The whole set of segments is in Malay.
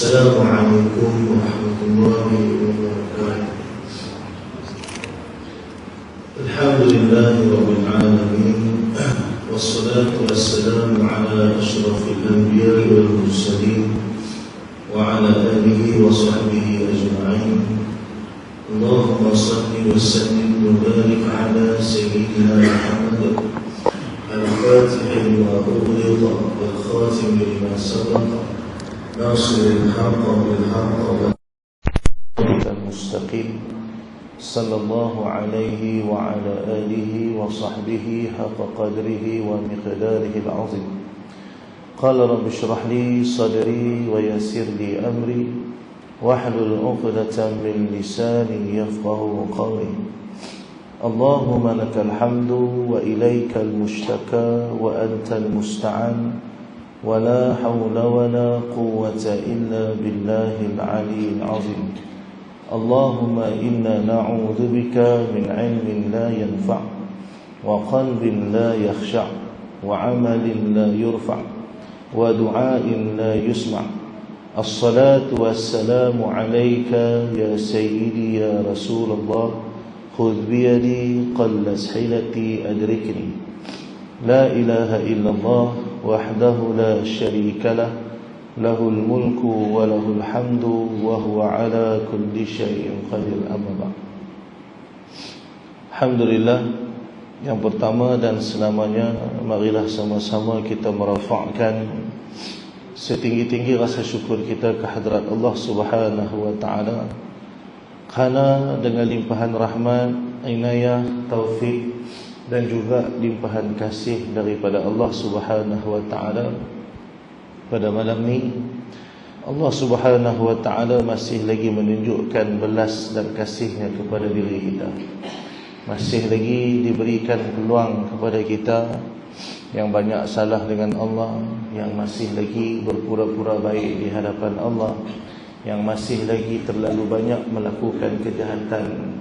Assalamualaikum warahmatullahi wabarakatuh. Alhamdulillahi rabbil alamin, wassalatu wassalamu ala asyrafil anbiya'i wal mursalin wa ala alihi wa sahbihi ajma'in. Allahumma salli wa sallim wa barik ala sayyidina Muhammad al-Fatih lima ughliqa wal khatim lima sabaqa ناصر الحق بالحق والطريق المستقيم صلى الله عليه وعلى آله وصحبه حق قدره ومقداره العظيم. قال رب اشرح لي صدري ويسر لي أمري واحلل عقدة من لساني يفقه قولي. اللهم لك الحمد وإليك المشتكى وأنت المستعان ولا حول ولا قوة إلا بالله العلي العظيم. اللهم إنا نعوذ بك من علم لا ينفع وقلب لا يخشع وعمل لا يرفع ودعاء لا يسمع. الصلاة والسلام عليك يا سيدي يا رسول الله، خذ بيدي قلت حيلتي أدركني. لا إله إلا الله وحده لا شريك له، له الملك وله الحمد وهو على كل شيء قدير. Amma ba'd. Alhamdulillah, yang pertama dan selamanya marilah sama-sama kita merafakkan setinggi-tinggi rasa syukur kita ke hadrat Allah Subhanahu wa taala, kerana dengan limpahan rahmat, inayah, taufik dan juga limpahan kasih daripada Allah Subhanahu wa taala, pada malam ni Allah Subhanahu wa taala masih lagi menunjukkan belas dan kasihnya kepada diri kita. Masih lagi diberikan peluang kepada kita yang banyak salah dengan Allah, yang masih lagi berpura-pura baik di hadapan Allah, yang masih lagi terlalu banyak melakukan kejahatan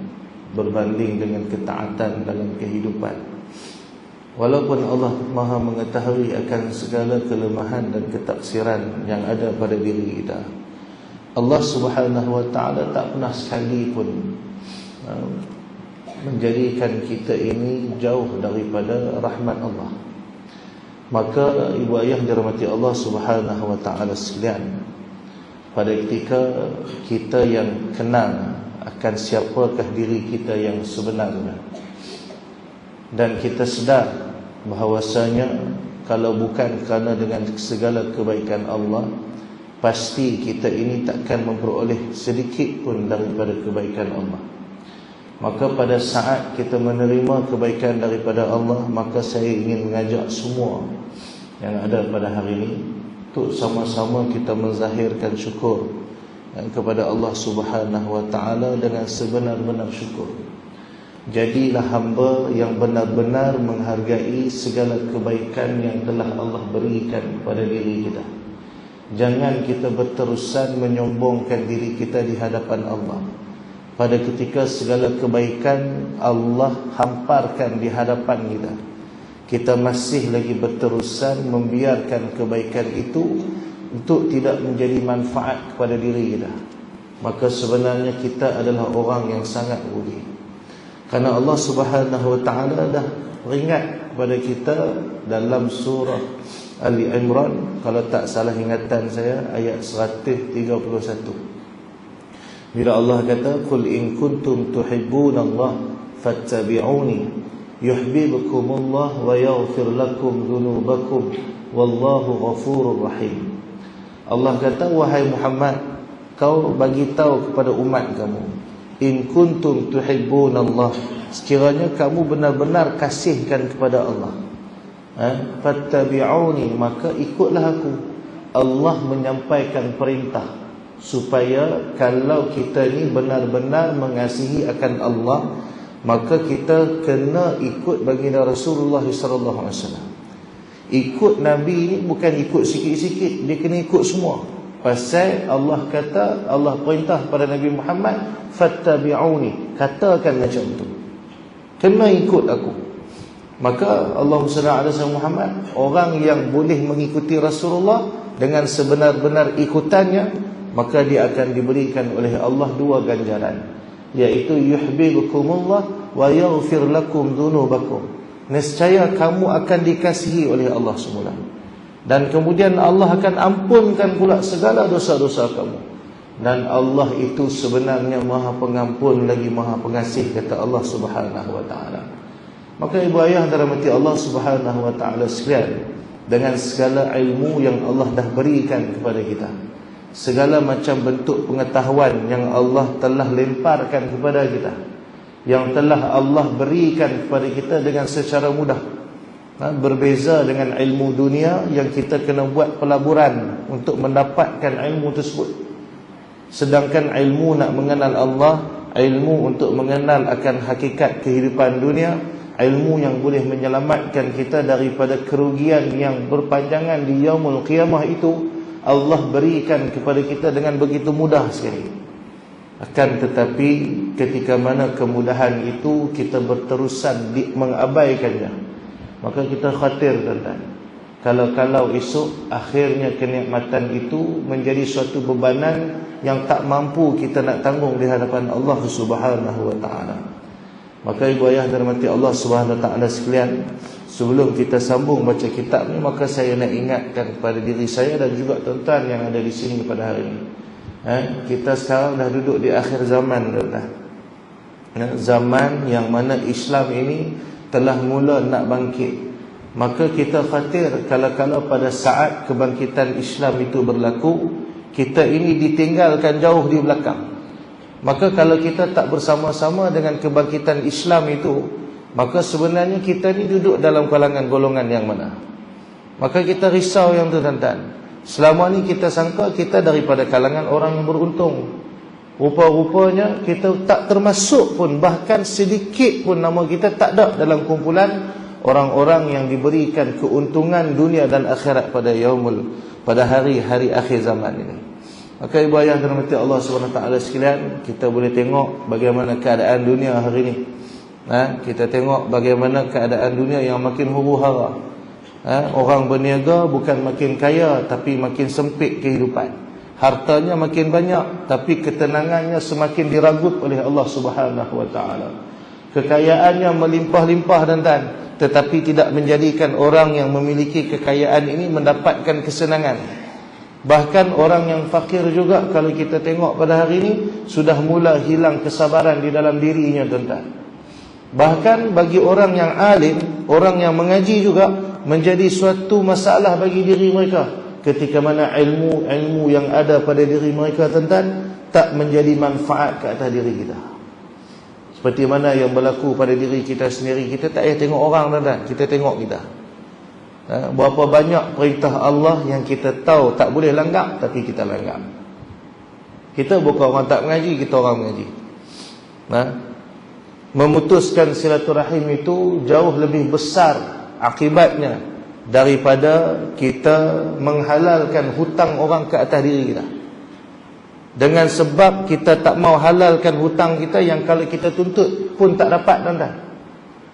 berbanding dengan ketaatan dalam kehidupan. Walaupun Allah Maha mengetahui akan segala kelemahan dan ketaksiran yang ada pada diri kita, Allah Subhanahu wa taala tak pernah sekali pun menjadikan kita ini jauh daripada rahmat Allah. Maka ibu ayah dirahmati Allah Subhanahu wa taala sekalian, pada ketika kita yang kenal akan siapakah diri kita yang sebenarnya, dan kita sedar bahawasanya kalau bukan kerana dengan segala kebaikan Allah, pasti kita ini takkan memperoleh sedikit pun daripada kebaikan Allah. Maka pada saat kita menerima kebaikan daripada Allah, maka saya ingin mengajak semua yang ada pada hari ini untuk sama-sama kita menzahirkan syukur kepada Allah Subhanahu wa taala dengan sebenar-benar syukur. Jadilah hamba yang benar-benar menghargai segala kebaikan yang telah Allah berikan kepada diri kita. Jangan kita berterusan menyombongkan diri kita di hadapan Allah pada ketika segala kebaikan Allah hamparkan di hadapan kita. Kita masih lagi berterusan membiarkan kebaikan itu untuk tidak menjadi manfaat kepada diri kita. Maka sebenarnya kita adalah orang yang sangat rugi. Kerana Allah Subhanahu wa taala dah peringat kepada kita dalam surah Ali Imran, kalau tak salah ingatan saya, ayat 131. Bila Allah kata, "Qul in kuntum tuhibbunallaha fattabi'uni yuhibbukumullah wa yaghfir lakum dhunubakum wallahu ghafurur rahim." Allah kata, wahai Muhammad, kau bagi tahu kepada umat kamu, in kuntum tuhibbunallah, sekiranya kamu benar-benar kasihkan kepada Allah, fattabi'uni, maka ikutlah aku. Allah menyampaikan perintah supaya kalau kita ni benar-benar mengasihi akan Allah, maka kita kena ikut baginda Rasulullah sallallahu alaihi wasallam. Ikut Nabi ni bukan ikut sikit-sikit, dia kena ikut semua. Pasal Allah kata, Allah perintah pada Nabi Muhammad, fattabi'uni, katakan macam tu, kena ikut aku. Maka Allahumma salli ala sayyidina Muhammad, orang yang boleh mengikuti Rasulullah dengan sebenar-benar ikutannya, maka dia akan diberikan oleh Allah dua ganjaran, iaitu yuhibbukumullah wa yaghfir lakum dzunubakum. Nescaya kamu akan dikasihi oleh Allah semula, dan kemudian Allah akan ampunkan pula segala dosa-dosa kamu. Dan Allah itu sebenarnya Maha Pengampun lagi Maha Pengasih, kata Allah Subhanahu wa taala. Maka ibu ayah dirahmati Allah Subhanahu wa taala sekalian, dengan segala ilmu yang Allah dah berikan kepada kita, segala macam bentuk pengetahuan yang Allah telah lemparkan kepada kita, yang telah Allah berikan kepada kita dengan secara mudah, berbeza dengan ilmu dunia yang kita kena buat pelaburan untuk mendapatkan ilmu tersebut. Sedangkan ilmu nak mengenal Allah, ilmu untuk mengenal akan hakikat kehidupan dunia, ilmu yang boleh menyelamatkan kita daripada kerugian yang berpanjangan di yaumul qiyamah, itu Allah berikan kepada kita dengan begitu mudah sekali. Akan tetapi ketika mana kemudahan itu kita berterusan mengabaikannya, maka kita khawatir, tuan-tuan, kalau esok akhirnya kenikmatan itu menjadi suatu bebanan yang tak mampu kita nak tanggung di hadapan Allah Subhanahu wa taala. Maka ibu ayah dirahmati Allah Subhanahu wa taala sekalian, sebelum kita sambung baca kitab ni, maka saya nak ingatkan kepada diri saya dan juga tuan-tuan yang ada di sini pada hari ini. Kita sekarang dah duduk di akhir zaman, tuan-tuan. Zaman yang mana Islam ini telah mula nak bangkit. Maka kita khawatir kalau pada saat kebangkitan Islam itu berlaku, kita ini ditinggalkan jauh di belakang. Maka kalau kita tak bersama-sama dengan kebangkitan Islam itu, maka sebenarnya kita ni duduk dalam kalangan golongan yang mana? Maka kita risau yang tu, tuan-tuan. Selama ni kita sangka kita daripada kalangan orang yang beruntung. Rupa-rupanya kita tak termasuk pun, bahkan sedikit pun nama kita tak ada dalam kumpulan orang-orang yang diberikan keuntungan dunia dan akhirat pada hari-hari akhir zaman ini. Maka ibu ayah dirahmati Allah SWT sekalian, kita boleh tengok bagaimana keadaan dunia hari ini. Kita tengok bagaimana keadaan dunia yang makin huru-hara. Orang berniaga bukan makin kaya, tapi makin sempit kehidupan. Hartanya makin banyak, tapi ketenangannya semakin diragut oleh Allah Subhanahu wa taala. Kekayaannya melimpah-limpah, dan tetapi tidak menjadikan orang yang memiliki kekayaan ini mendapatkan kesenangan. Bahkan orang yang fakir juga, kalau kita tengok pada hari ini, sudah mula hilang kesabaran di dalam dirinya, tuan-tuan. Bahkan bagi orang yang alim, orang yang mengaji juga, menjadi suatu masalah bagi diri mereka ketika mana ilmu yang ada pada diri mereka, tuan-tuan, tak menjadi manfaat ke atas diri kita. Seperti mana yang berlaku pada diri kita sendiri. Kita tak payah tengok orang, tuan-tuan, kita tengok kita. Berapa banyak perintah Allah yang kita tahu tak boleh langgar, tapi kita langgar. Kita bukan orang tak mengaji, kita orang mengaji. Memutuskan silaturahim itu jauh lebih besar akibatnya daripada kita menghalalkan hutang orang ke atas diri kita. Dengan sebab kita tak mau halalkan hutang kita yang kalau kita tuntut pun tak dapat, tuan-tuan.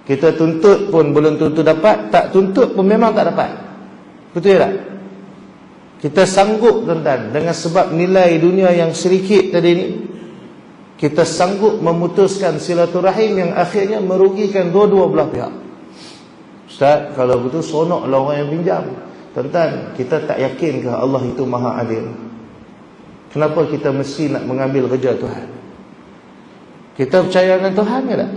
Kita tuntut pun belum tentu dapat, tak tuntut pun memang tak dapat. Betul tak? Kita sanggup, tuan-tuan, dengan sebab nilai dunia yang sedikit tadi ni, kita sanggup memutuskan silaturahim yang akhirnya merugikan dua-dua belah pihak. Ustaz, kalau betul seronoklah orang yang pinjam. Tuan-tuan, kita tak yakin ke Allah itu Maha Adil? Kenapa kita mesti nak mengambil kerja Tuhan? Kita percaya dengan Tuhan ke tak?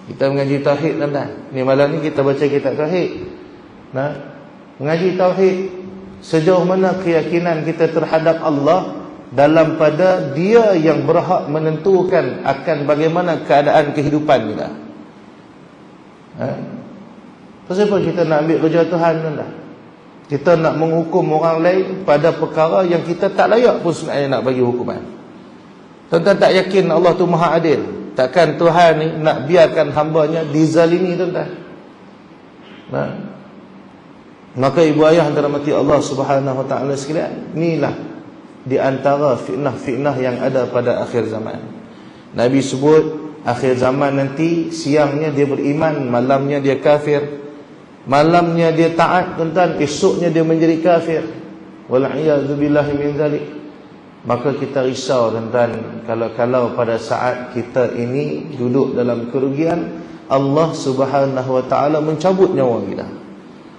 Kita mengaji tauhid, tuan-tuan. Ni malam ni kita baca kitab tauhid. Mengaji tauhid, sejauh mana keyakinan kita terhadap Allah dalam pada Dia yang berhak menentukan akan bagaimana keadaan kehidupan kita. Pasal apa kita nak ambil kerja Tuhan, tuan-tuan? Kita nak menghukum orang lain pada perkara yang kita tak layak pun sebenarnya nak bagi hukuman. Tuan-tuan tak yakin Allah tu Maha Adil? Takkan Tuhan ni nak biarkan hamba-Nya dizalimi, tuan-tuan? Maka ibu ayah dirahmati Allah Subhanahu wa taala sekalian, inilah di antara fitnah-fitnah yang ada pada akhir zaman. Nabi sebut akhir zaman nanti, siangnya dia beriman, malamnya dia kafir. Malamnya dia taat, tuan-tuan, esoknya dia menjadi kafir. Wal a'yadzu billahi min zalik. maka kita risau tuan-tuan, kalau pada saat kita ini duduk dalam kerugian, Allah Subhanahu wa taala mencabut nyawa kita.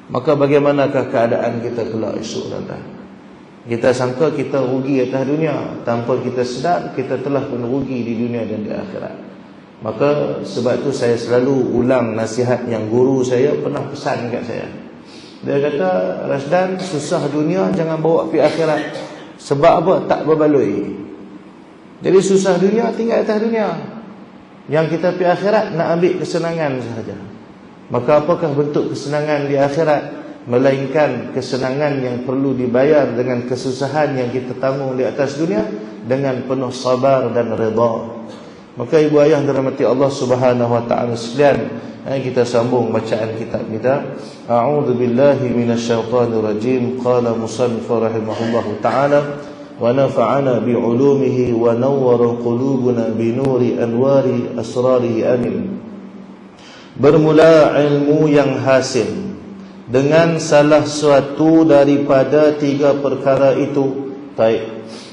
Maka bagaimanakah keadaan kita kelak esok tuan-tuan? Kita sangka kita rugi atas dunia, tanpa kita sedar kita telah pun rugi di dunia dan di akhirat. Maka sebab tu saya selalu ulang nasihat yang guru saya pernah pesan kat saya. Dia kata, Rasdan, susah dunia jangan bawa pergi akhirat. Sebab apa? Tak berbaloi. Jadi susah dunia tinggal atas dunia. Yang kita pergi akhirat nak ambil kesenangan sahaja. Maka apakah bentuk kesenangan di akhirat melainkan kesenangan yang perlu dibayar dengan kesusahan yang kita tanggung di atas dunia dengan penuh sabar dan redha. Maka ibu ayah dirahmati Allah Subhanahu wa taala sekalian, kita sambung bacaan kitab kita. A'udzu billahi minasyaitonir rajim. Qala musannif rahimahullahu taala wa nafa'ana bi 'ulumihi wa nawwara qulubana bi nuri anwari asrarihi amin. Bermula ilmu yang hasil dengan salah suatu daripada tiga perkara itu. Baik,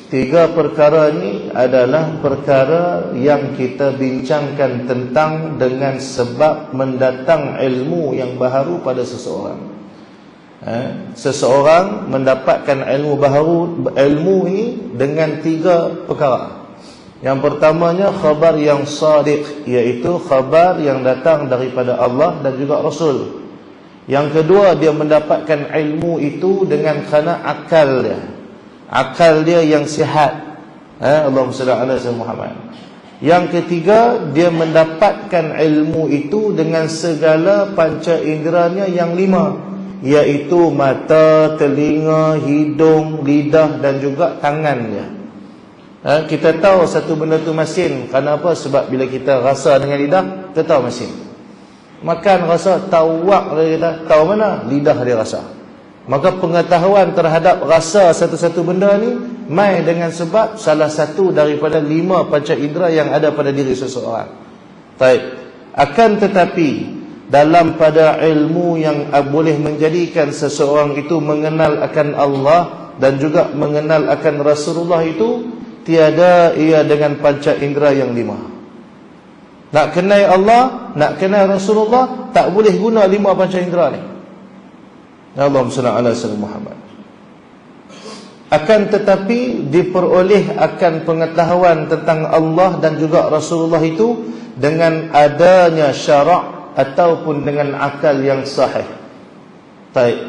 tiga perkara ini adalah perkara yang kita bincangkan tentang dengan sebab mendatang ilmu yang baharu pada seseorang. Seseorang mendapatkan ilmu ini dengan tiga perkara. Yang pertamanya khabar yang sadiq, iaitu khabar yang datang daripada Allah dan juga Rasul. Yang kedua, dia mendapatkan ilmu itu dengan kerana akal dia. Akal dia yang sihat. Allahumma salli ala sayyidina Muhammad. Yang ketiga, dia mendapatkan ilmu itu dengan segala panca inderanya yang lima, iaitu mata, telinga, hidung, lidah dan juga tangannya. Kita tahu satu benda tu masin. Kenapa? Sebab bila kita rasa dengan lidah, kita tahu masin. Makan rasa, tahu wak kita, tahu mana? Lidah dia rasa. Maka pengetahuan terhadap rasa satu-satu benda ni mai dengan sebab salah satu daripada lima panca indera yang ada pada diri seseorang. Baik. Akan tetapi dalam pada ilmu yang boleh menjadikan seseorang itu mengenal akan Allah dan juga mengenal akan Rasulullah itu, tiada ia dengan panca indera yang lima. Nak kenal Allah, nak kenal Rasulullah, tak boleh guna lima panca indera ni. Allahumma salli ala sayyidina Muhammad. Akan tetapi diperoleh akan pengetahuan tentang Allah dan juga Rasulullah itu dengan adanya syarak ataupun dengan akal yang sahih. Baik.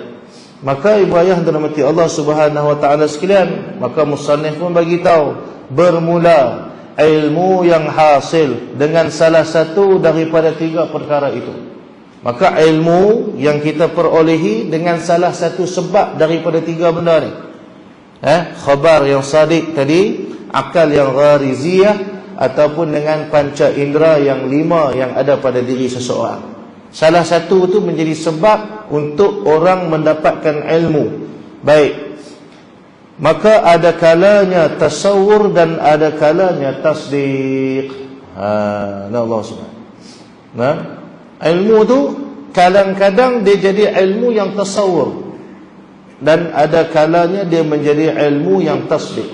Maka ibu ayah dirahmati Allah Subhanahu wa taala sekalian, maka musannif pun bagi tahu bermula ilmu yang hasil dengan salah satu daripada tiga perkara itu. Maka ilmu yang kita perolehi dengan salah satu sebab daripada tiga benda ni. Khabar yang sadiq tadi, akal yang ghariziyah, ataupun dengan panca indera yang lima yang ada pada diri seseorang. Salah satu itu menjadi sebab untuk orang mendapatkan ilmu. Baik. Maka ada kalanya tasawur dan ada kalanya tasdiq. Allah subhanahu. Ilmu tu kadang-kadang dia jadi ilmu yang tasawur, dan ada kalanya dia menjadi ilmu yang tasdiq.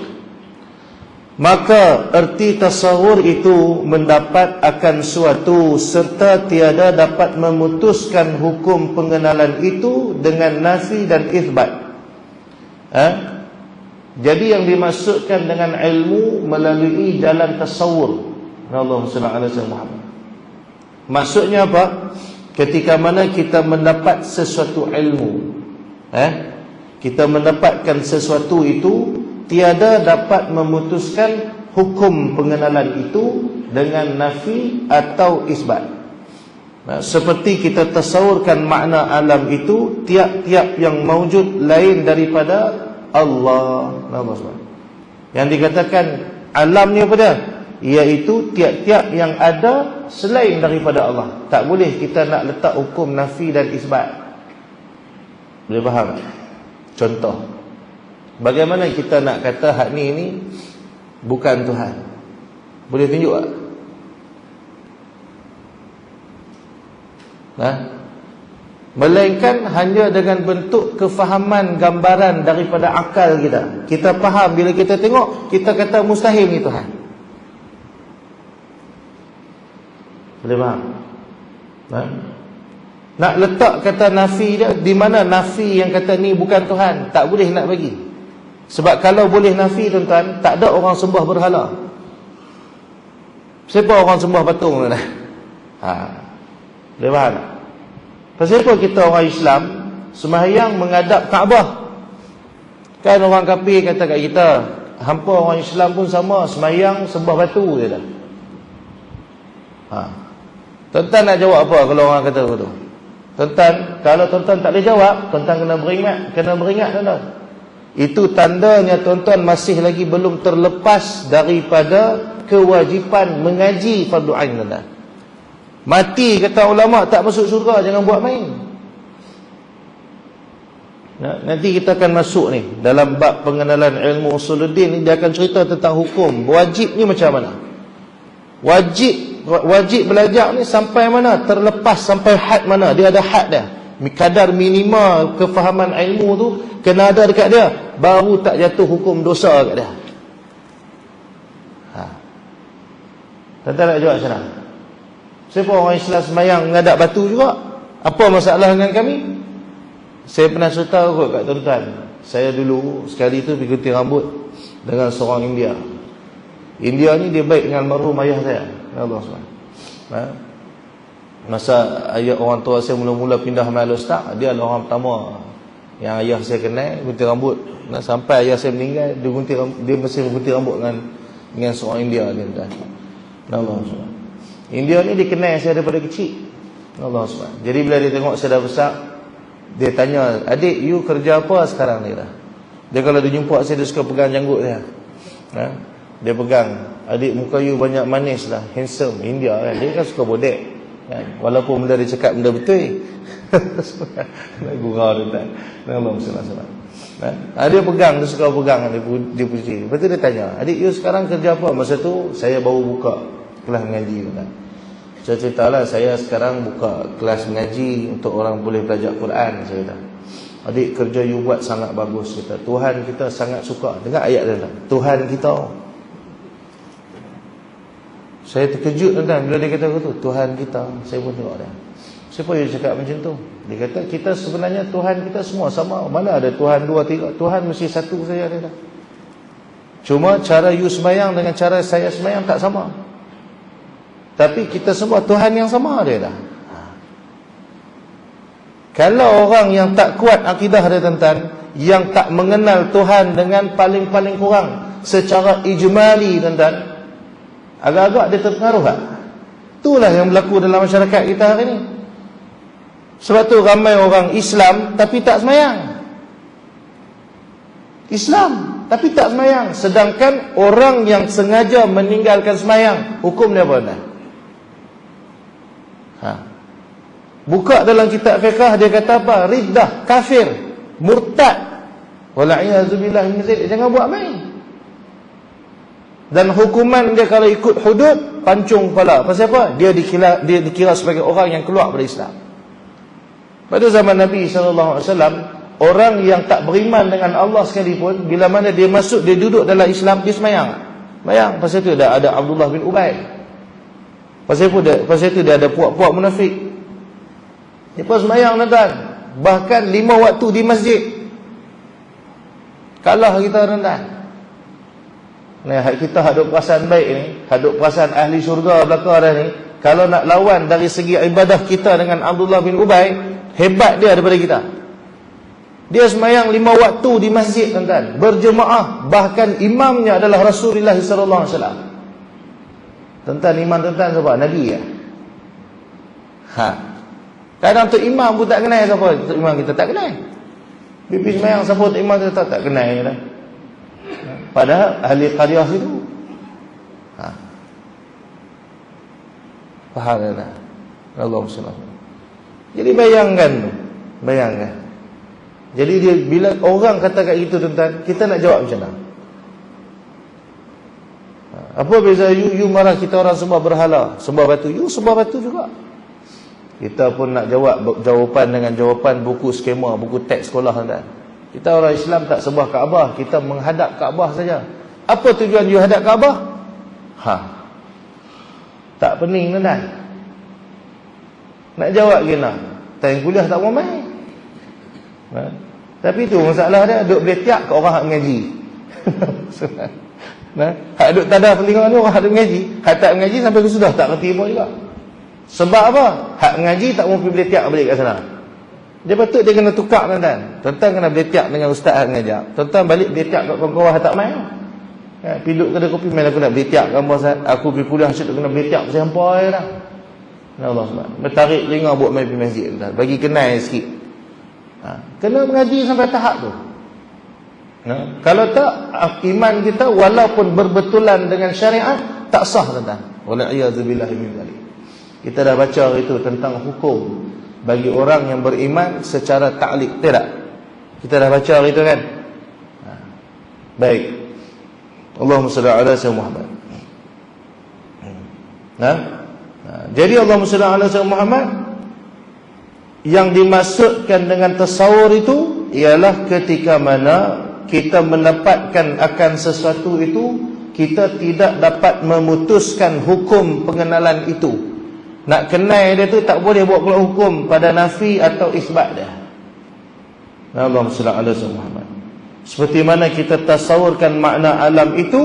Maka erti tasawur itu mendapat akan suatu serta tiada dapat memutuskan hukum pengenalan itu dengan nafi dan itsbat. Jadi yang dimaksudkan dengan ilmu melalui jalan tasawur. Allahumma salli ala sayyidina Muhammad. Maksudnya apa? Ketika mana kita mendapat sesuatu ilmu, kita mendapatkan sesuatu itu, tiada dapat memutuskan hukum pengenalan itu dengan nafi atau isbat. Seperti kita tasawurkan makna alam itu, tiap-tiap yang mawjud lain daripada Allah. Yang dikatakan alam ni apa dia? Iaitu tiap-tiap yang ada selain daripada Allah. Tak boleh kita nak letak hukum nafi dan isbat. Boleh faham? Contoh, bagaimana kita nak kata hak ni bukan Tuhan? Boleh tunjuk tak? melainkan hanya dengan bentuk kefahaman gambaran daripada akal kita. Kita faham, bila kita tengok, kita kata mustahil ni Tuhan. Boleh faham? Nak letak kata nafi dia, di mana nafi yang kata ni bukan Tuhan, tak boleh nak bagi. Sebab kalau boleh nafi tuan-tuan, tak ada orang sembah berhala. Siapa orang sembah patung tuan? Boleh faham tak? Pasal apa kita orang Islam sembahyang menghadap Kaabah? Kan orang kafir kata kat kita, hampa orang Islam pun sama, sembahyang sembah batu je dah. Tuan-tuan nak jawab apa kalau orang kata begitu? Tuan-tuan, kalau tuan-tuan tak boleh jawab, tuan-tuan kena beringat tuan-tuan. Itu tandanya tuan-tuan masih lagi belum terlepas daripada kewajipan mengaji fardu ain tuan-tuan. Mati kata ulama tak masuk syurga, jangan buat main. Nanti kita akan masuk ni dalam bab pengenalan ilmu usuluddin ni, dia akan cerita tentang hukum wajib ni macam mana. Wajib belajar ni sampai mana, terlepas sampai had mana, dia ada had dia. Kadar minima kefahaman ilmu tu kena ada dekat dia, baru tak jatuh hukum dosa kat dia. Tuan-tuan nak jawab macam mana? Siapa orang Islam semayang menghadap batu juga? Apa masalah dengan kami? Saya pernah cerita kot kat tuan-tuan. Saya dulu sekali tu pergi gunting rambut dengan seorang India. India ni dia baik dengan almarhum ayah saya, Allah SWT. Masa ayah orang tua saya mula-mula pindah Mal Ustaz, dia adalah orang pertama yang ayah saya kenal gunting rambut. Sampai ayah saya meninggal, dia masih gunting rambut dengan seorang India ni tuan. Allah SWT. India ni dikenal saya daripada kecil, Allah SWT. Jadi bila dia tengok saya dah besar, dia tanya, adik you kerja apa sekarang ni dah? Dia kalau dia jumpa saya, dia suka pegang janggut dia. Dia pegang, adik muka you banyak manis lah, handsome. India kan, dia kan suka bodek kan? Walaupun benda dia cakap benda betul. Gurau dia tak. Allah SWT. Dia pegang, dia suka pegang, dia puji. Lepas tu dia tanya, adik you sekarang kerja apa? Masa tu saya baru buka kelas mengaji kan. Saya ceritalah, saya sekarang buka kelas mengaji untuk orang boleh belajar Quran. Saya kata, adik kerja you buat sangat bagus. Kita, Tuhan kita sangat suka. Dengar ayat dia lah, Tuhan kita. Saya terkejut tuan-tuan bila dia kata begitu, Tuhan kita. Saya pun tengok dia, siapa yang cakap macam tu? Dia kata, kita sebenarnya Tuhan kita semua sama. Mana ada Tuhan dua, tiga? Tuhan mesti satu saja. Dia kata, cuma cara you sembahyang dengan cara saya sembahyang tak sama. Tapi kita semua Tuhan yang sama dia dah. Kalau orang yang tak kuat akidah dia tuan-tuan, yang tak mengenal Tuhan dengan paling-paling kurang secara ijmali tuan-tuan, agak-agak dia terpengaruh tak? Itulah yang berlaku dalam masyarakat kita hari ni. Sebab tu ramai orang Islam tapi tak sembahyang. Islam tapi tak sembahyang. Sedangkan orang yang sengaja meninggalkan sembahyang, hukum dia apa tuan? Buka dalam kitab fiqh, dia kata apa? Riddah, kafir, murtad. Wala'iyahzubillah min zalik. Jangan buat main. Dan hukuman dia kalau ikut hudud, pancung kepala. Pasal apa? Dia dikira sebagai orang yang keluar dari Islam. Pada zaman Nabi SAW, orang yang tak beriman dengan Allah sekalipun, bila mana dia masuk, dia duduk dalam Islam, dia semayang. Semayang. Pasal itu ada Abdullah bin Ubay. Pasal itu dia ada puak-puak munafik. Dia pun semayang tuan-tuan. Bahkan 5 waktu di masjid. Kalah kita tuan-tuan. Kita hadut perasaan baik ni, hadut perasaan ahli syurga belakang dah ni. Kalau nak lawan dari segi ibadah kita dengan Abdullah bin Ubay, hebat dia daripada kita. Dia semayang 5 waktu di masjid tuan-tuan, berjemaah. Bahkan imamnya adalah Rasulullah SAW. Tuan-tuan, imam tuan-tuan siapa? Nabi ya? Kadang tu imam pun tak kenal siapa imam kita, tak kenal. Pipi semayang siapa tu imam kita tak kenal dah. Padahal ahli qaryah itu. Faham tak? Allah SWT. Jadi bayangkan. Jadi dia, bila orang kata kat kita tuan-tuan, kita nak jawab macam mana? Apa beza you marah kita orang sembah berhala, sembah batu? You sembah batu juga. Kita pun nak jawab jawapan dengan jawapan buku skema, buku teks sekolah tuan. Kita orang Islam tak sembah Kaabah, kita menghadap Kaabah saja. Apa tujuan you hadap Kaabah? Tak pening tuan. Nak jawab gina. Time kuliah tak mau main. Tapi tu masalah dia, duk boleh tiap ke orang hak mengaji. Hak duk tada telinga ni orang hak duk mengaji, hak tak mengaji sampai ke sudah tak kerti pun juga. Sebab apa? Hak mengaji tak mau pergi boleh tiap balik kat sana. Dia patut dia kena tukar tuan-tuan. Tuan-tuan kena boleh tiap dengan ustaz hak mengajar. Tuan-tuan balik boleh tiap kat kawan-kawan hak tak main. Piduk kedai kopi main aku nak boleh tiap gambar aku pergi kuliah syuk kena boleh tiap sampai dah. Allah SWT bertarik telinga buat main pergi masjid tuan. Bagi kenal sikit. Kena mengaji sampai tahap tu. Kalau tak, iman kita walaupun berbetulan dengan syariat tak sah tuan-tuan. Wala'iyadzubillahi min dzalik. Kita dah baca itu tentang hukum bagi orang yang beriman secara ta'liq, tidak? Kita dah baca itu kan? Baik. Allahumma salli ala sayyidina Muhammad. Jadi Allahumma salli ala sayyidina Muhammad, yang dimaksudkan dengan tasawur itu ialah ketika mana kita mendapatkan akan sesuatu itu, kita tidak dapat memutuskan hukum pengenalan itu. Nak kenal dia tu tak boleh buat keluar hukum pada nafi atau isbat dia. Allahumma salli ala sayyidina Muhammad. Seperti mana kita tasawurkan makna alam itu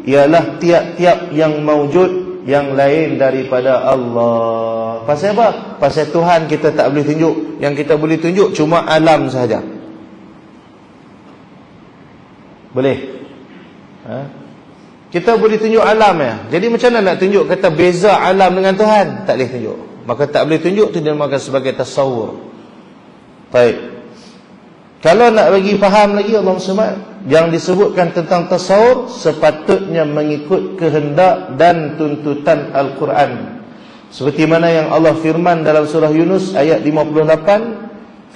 ialah tiap-tiap yang mawjud yang lain daripada Allah. Pasal apa? Pasal Tuhan kita tak boleh tunjuk. Yang kita boleh tunjuk cuma alam sahaja. Boleh? Kita boleh tunjuk alam ya. Jadi macam mana nak tunjuk kata beza alam dengan Tuhan? Tak boleh tunjuk. Maka tak boleh tunjuk tu dinamakan sebagai tasawur. Baik. Kalau nak bagi faham lagi Allah SWT, yang disebutkan tentang tasawur sepatutnya mengikut kehendak dan tuntutan Al-Quran. Seperti mana yang Allah firman dalam surah Yunus ayat 58,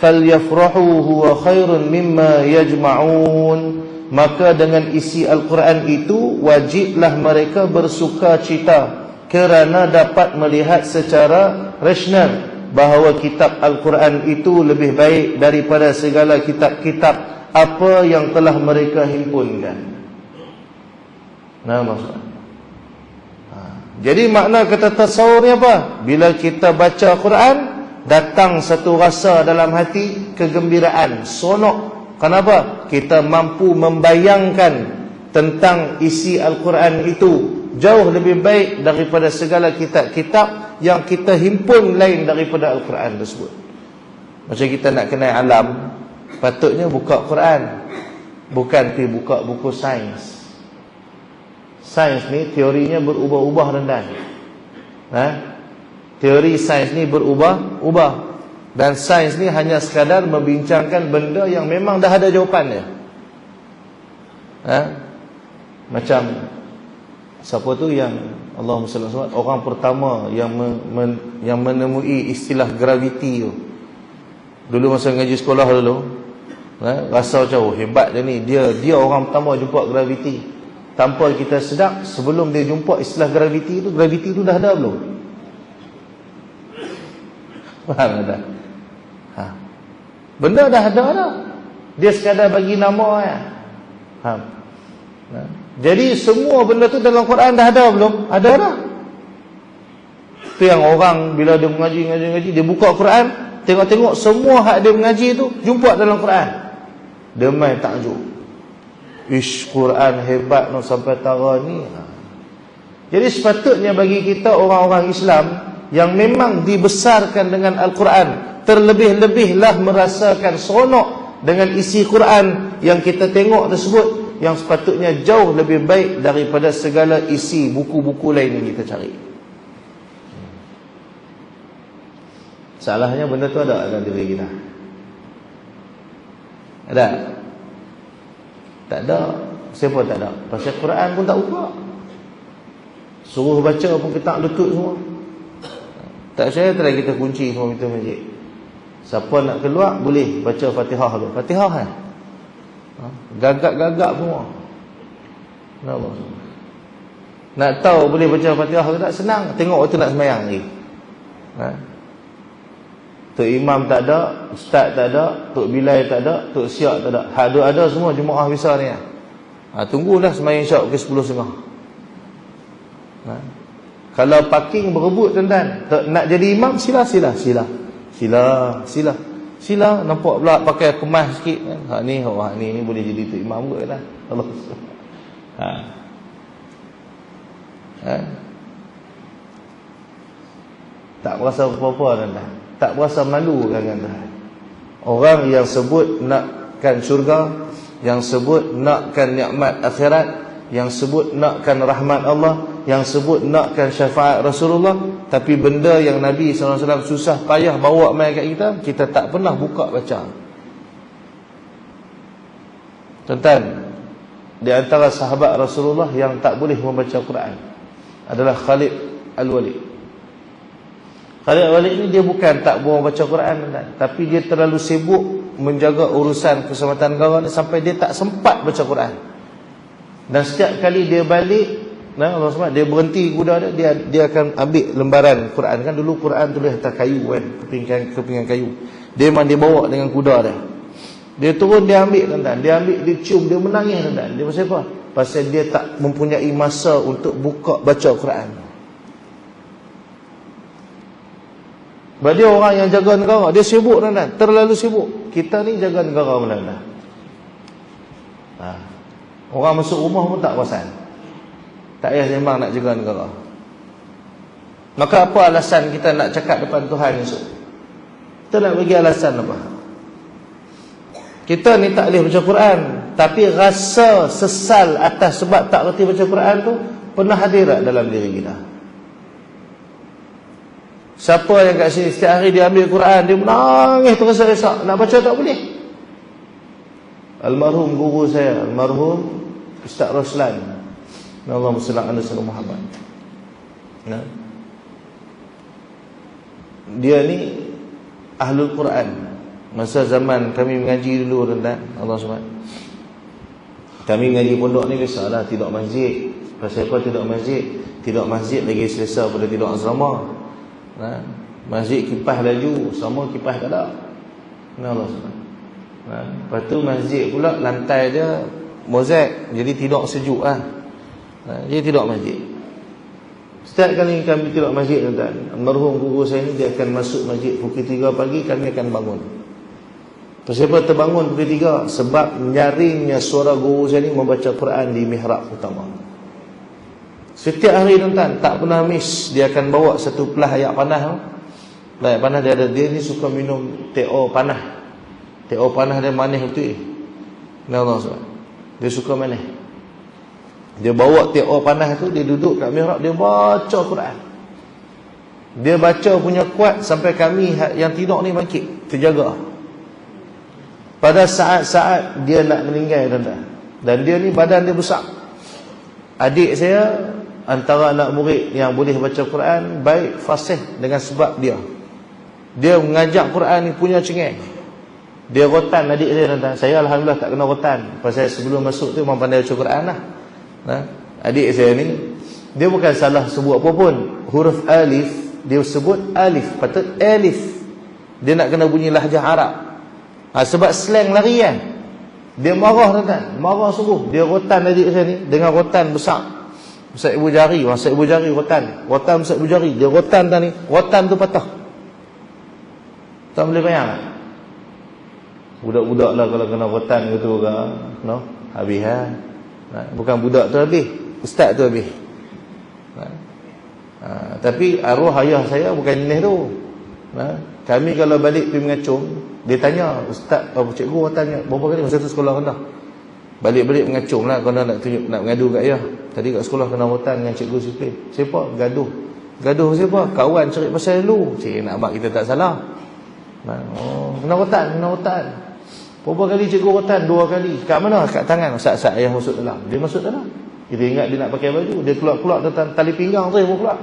"Falyafrahu huwa khairun mimma yajma'un." Maka dengan isi Al-Quran itu wajiblah mereka bersuka cita kerana dapat melihat secara rasional bahawa kitab Al-Quran itu lebih baik daripada segala kitab-kitab apa yang telah mereka himpunkan. Maksudnya. Jadi makna kata tasawur ni apa? Bila kita baca Quran, datang satu rasa dalam hati, kegembiraan, sonok. Kenapa? Kita mampu membayangkan tentang isi Al-Quran itu jauh lebih baik daripada segala kitab-kitab yang kita himpun lain daripada Al-Quran tersebut. Macam kita nak kenal alam, patutnya buka Quran, bukan pergi buka buku sains. Sains ni teorinya berubah-ubah dan teori sains ni berubah-ubah. Dan sains ni hanya sekadar membincangkan benda yang memang dah ada jawapannya. Macam siapa tu yang Allahumma salli alaihi wasallam, orang pertama yang menemui istilah graviti tu. Dulu masa ngaji sekolah dulu, rasa macam hebat dia ni. Dia orang pertama jumpa graviti. Tanpa kita sedar, sebelum dia jumpa istilah graviti tu dah ada belum? Faham tak? Benda dah ada dah. Dia sekadar bagi nama ya. Jadi semua benda tu dalam Quran dah ada belum? Ada dah. Tu yang orang bila dia mengaji, dia buka Quran, tengok-tengok semua hak dia mengaji tu jumpa dalam Quran. Dia main takjub. Ish, Quran hebat no sampai tara ni. Jadi sepatutnya bagi kita orang-orang Islam yang memang dibesarkan dengan Al-Quran, terlebih-lebihlah merasakan seronok dengan isi Quran yang kita tengok tersebut, yang sepatutnya jauh lebih baik daripada segala isi buku-buku lain yang kita cari. Salahnya benda tu ada dalam diri kita. Ada? Tak ada. Siapa tak ada? Pasal Quran pun tak buka. Suruh baca pun kita lutut semua. Tak percaya tak kita kunci semua pintu masjid. Siapa nak keluar boleh baca Fatihah tu. Fatihah kan? Gagak-gagak semua. Kenapa? Nak tahu boleh baca Fatihah ke tak? Senang. Tengok waktu nak sembahyang lagi. Tok Imam tak ada, Ustaz tak ada, Tok Bilal tak ada, Tok Siak tak ada. Hak ada semua jemaah besar ni. Tunggulah sembahyang Isyak ke 10.30. Kalau parking berebut tuan-tuan, nak jadi imam sila. Nampak pula pakai kemas sikit kan. Hak ni boleh jadi tok imam kot lah. Allah. Tak berasa apa-apa tuan-tuan. Tak berasa malu kan tuan-tuan. Orang yang sebut nakkan syurga, yang sebut nakkan nikmat akhirat, yang sebut nakkan rahmat Allah, yang sebut nakkan syafaat Rasulullah, tapi benda yang Nabi SAW susah payah bawa mai kat kita tak pernah buka baca. Tuan-tuan, di antara sahabat Rasulullah yang tak boleh membaca Quran adalah Khalid Al-Walid. Khalid Al-Walid ni dia bukan tak boleh baca Quran, tuan-tuan, tapi dia terlalu sibuk menjaga urusan keselamatan negara sampai dia tak sempat baca Quran. Dan setiap kali dia balik, Allah SWT, dia berhenti kuda dia akan ambil lembaran Quran. Kan dulu Quran tulis atas kayu kan, kepingan kayu. Dia memang dia bawa dengan kuda dia. Dia turun, dia ambil tuan-tuan. Dia ambil, dia cium, dia menangis tuan-tuan. Dia pasal apa? Pasal dia tak mempunyai masa untuk buka baca Quran. Sebab dia orang yang jaga negara. Dia sibuk tuan-tuan, terlalu sibuk. Kita ni jaga negara tuan-tuan. Orang masuk rumah pun tak perasan. Tak payah sembang nak jaga negara. Maka apa alasan kita nak cakap depan Tuhan esok? Kita nak bagi alasan apa? Kita ni tak boleh baca Quran, tapi rasa sesal atas sebab tak reti baca Quran tu pernah hadir dalam diri kita. Siapa yang kat sini setiap hari dia ambil Quran, dia menangis terasa-rasa, nak baca tak boleh. Almarhum guru saya, almarhum Ustaz Roslan, Allahumma salli ala sayyidina Muhammad. Dia ni ahlul Quran. Masa zaman kami mengaji dulu tuan-tuan, Allah SWT, kami mengaji pondok ni biasalah tidur masjid. Pasal apa tidur masjid? Tidur masjid lagi selesa pada tidur asrama. Masjid kipas laju, sama kipas tak ada. Allah SWT. Lepas tu masjid pula lantai dia mozaik, jadi tidur sejuk lah. Jadi tidur masjid. Setiap kali kami tidur masjid tuan-tuan, almarhum guru saya ni dia akan masuk masjid pukul 3 pagi, kami akan bangun. Kenapa terbangun pukul 3? Sebab nyaringnya suara guru saya ni membaca Quran di mihrab utama. Setiap hari tuan-tuan, tak pernah miss. Dia akan bawa satu pelah ayak panas. Ayak panas dia ni suka minum teh-o panas. Teh-o panas dia manis betul. Allah SWT, dia suka manis. Dia bawa teh-o panas tu, dia duduk kat mihrab, dia baca Quran. Dia baca punya kuat sampai kami yang tidur ni bangkit, terjaga. Pada saat-saat dia nak meninggal tuan-tuan, dan dia ni badan dia besar. Adik saya antara anak murid yang boleh baca Quran, baik fasih dengan sebab dia mengajak Quran ni punya cengeng. Dia rotan adik saya tuan-tuan. Saya alhamdulillah tak kena rotan, pasal sebelum masuk tu memang pandai baca Quran lah. Adik saya ni, dia bukan salah sebut apa pun. Huruf alif dia sebut alif, patut alif. Dia nak kena bunyi lahjah Arab. Sebab slang lari kan. Dia marah tuan-tuan, marah sungguh. Dia rotan adik saya ni dengan rotan besar, besar ibu jari. Masa ibu jari rotan besar ibu jari. Dia rotan tadi, rotan tu patah. Tak boleh bayang tak? Budak-budak lah kalau kena rotan gitu kan, no? Habis kan? Bukan budak tu habis, ustaz tu habis. Tapi arwah ayah saya bukan jenis tu. Kami kalau balik pergi mengacung, dia tanya, ustaz, cikgu tanya berapa kali masa tu sekolah rendah. Balik-balik mengacung lah, kalau nak tunjuk, nak mengadu kat ayah. Tadi kat sekolah kena rotan dengan cikgu disiplin. Siapa? Gaduh. Gaduh siapa? Kawan cerit pasal dulu. Cik nak abang kita tak salah. Kena rotan. Berapa kali cikgu rotan? 2 kali. Kat mana? Kat tangan. Saat-saat ayah masuk dalam. Dia masuk dalam. Kita ingat dia nak pakai baju, dia keluar-keluar tali pinggang tu, dia keluar.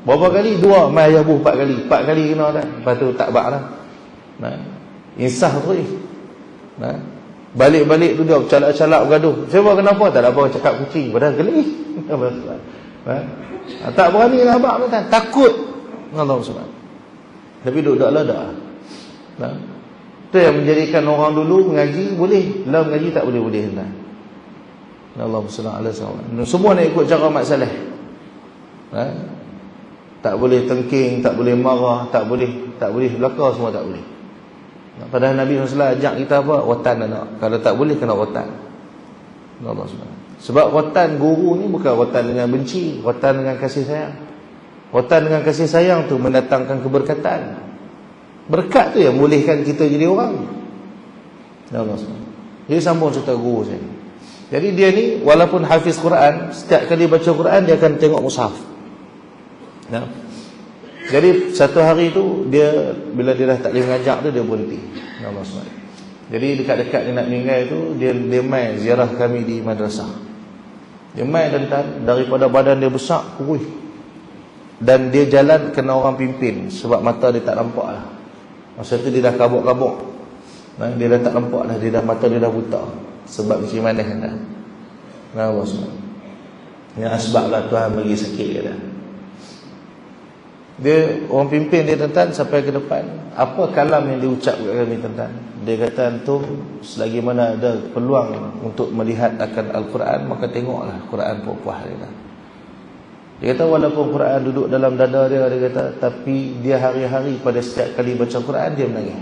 Berapa kali? 2. Mai ayah buh 4 kali. 4 kali kena dah. Lepas tu tak bak dah. Insah tu. Balik-balik tu dia calak-calak bergaduh. Siapa kenapa? Tak ada apa, cakap kucing. Padahal geli. Tak berani nak abang tu kan. Takut. Allah SWT. Tapi duduk lah dah. Nah, itu yang menjadikan orang dulu mengaji boleh, lah mengaji tak boleh tuan. Allahumma salli ala sayyidina. Semua nak ikut cara Mat Saleh. Tak boleh tengking, tak boleh marah, tak boleh belaka, semua tak boleh. Padahal Nabi SAW ajak kita apa? Watan anak. Kalau tak boleh kena watan. Allah SWT. Sebab watan guru ni bukan watan dengan benci, watan dengan kasih sayang. Watan dengan kasih sayang tu mendatangkan keberkatan. Berkat tu yang bolehkan kita jadi orang. Allah SWT. Jadi sambung cerita guru saya. Jadi dia ni walaupun hafiz Quran, setiap kali baca Quran dia akan tengok mushaf. Nah. Jadi satu hari tu dia bila dia dah tak boleh mengajar tu dia berhenti. Allah SWT. Jadi dekat-dekat dia nak meninggal tu dia mai ziarah kami di madrasah. Dia mai dan daripada badan dia besar kurus. Dan dia jalan kena orang pimpin sebab mata dia tak nampak lah. Masa tu dia dah kabuk-kabuk. Nah, dia dah tak nampak dah, mata dia dah buta sebab macam mana dah. Allah SWT. Yang asbablah Tuhan bagi sakit dia dah. Dia orang pimpin dia tuan sampai ke depan. Apa kalam yang dia ucap kat kami tuan? Dia kata antum selagi mana ada peluang untuk melihat akan Al-Quran, maka tengoklah Quran puas dia dah. Dia kata walaupun Quran duduk dalam dada dia kata, tapi dia hari-hari pada setiap kali baca Quran dia menangis.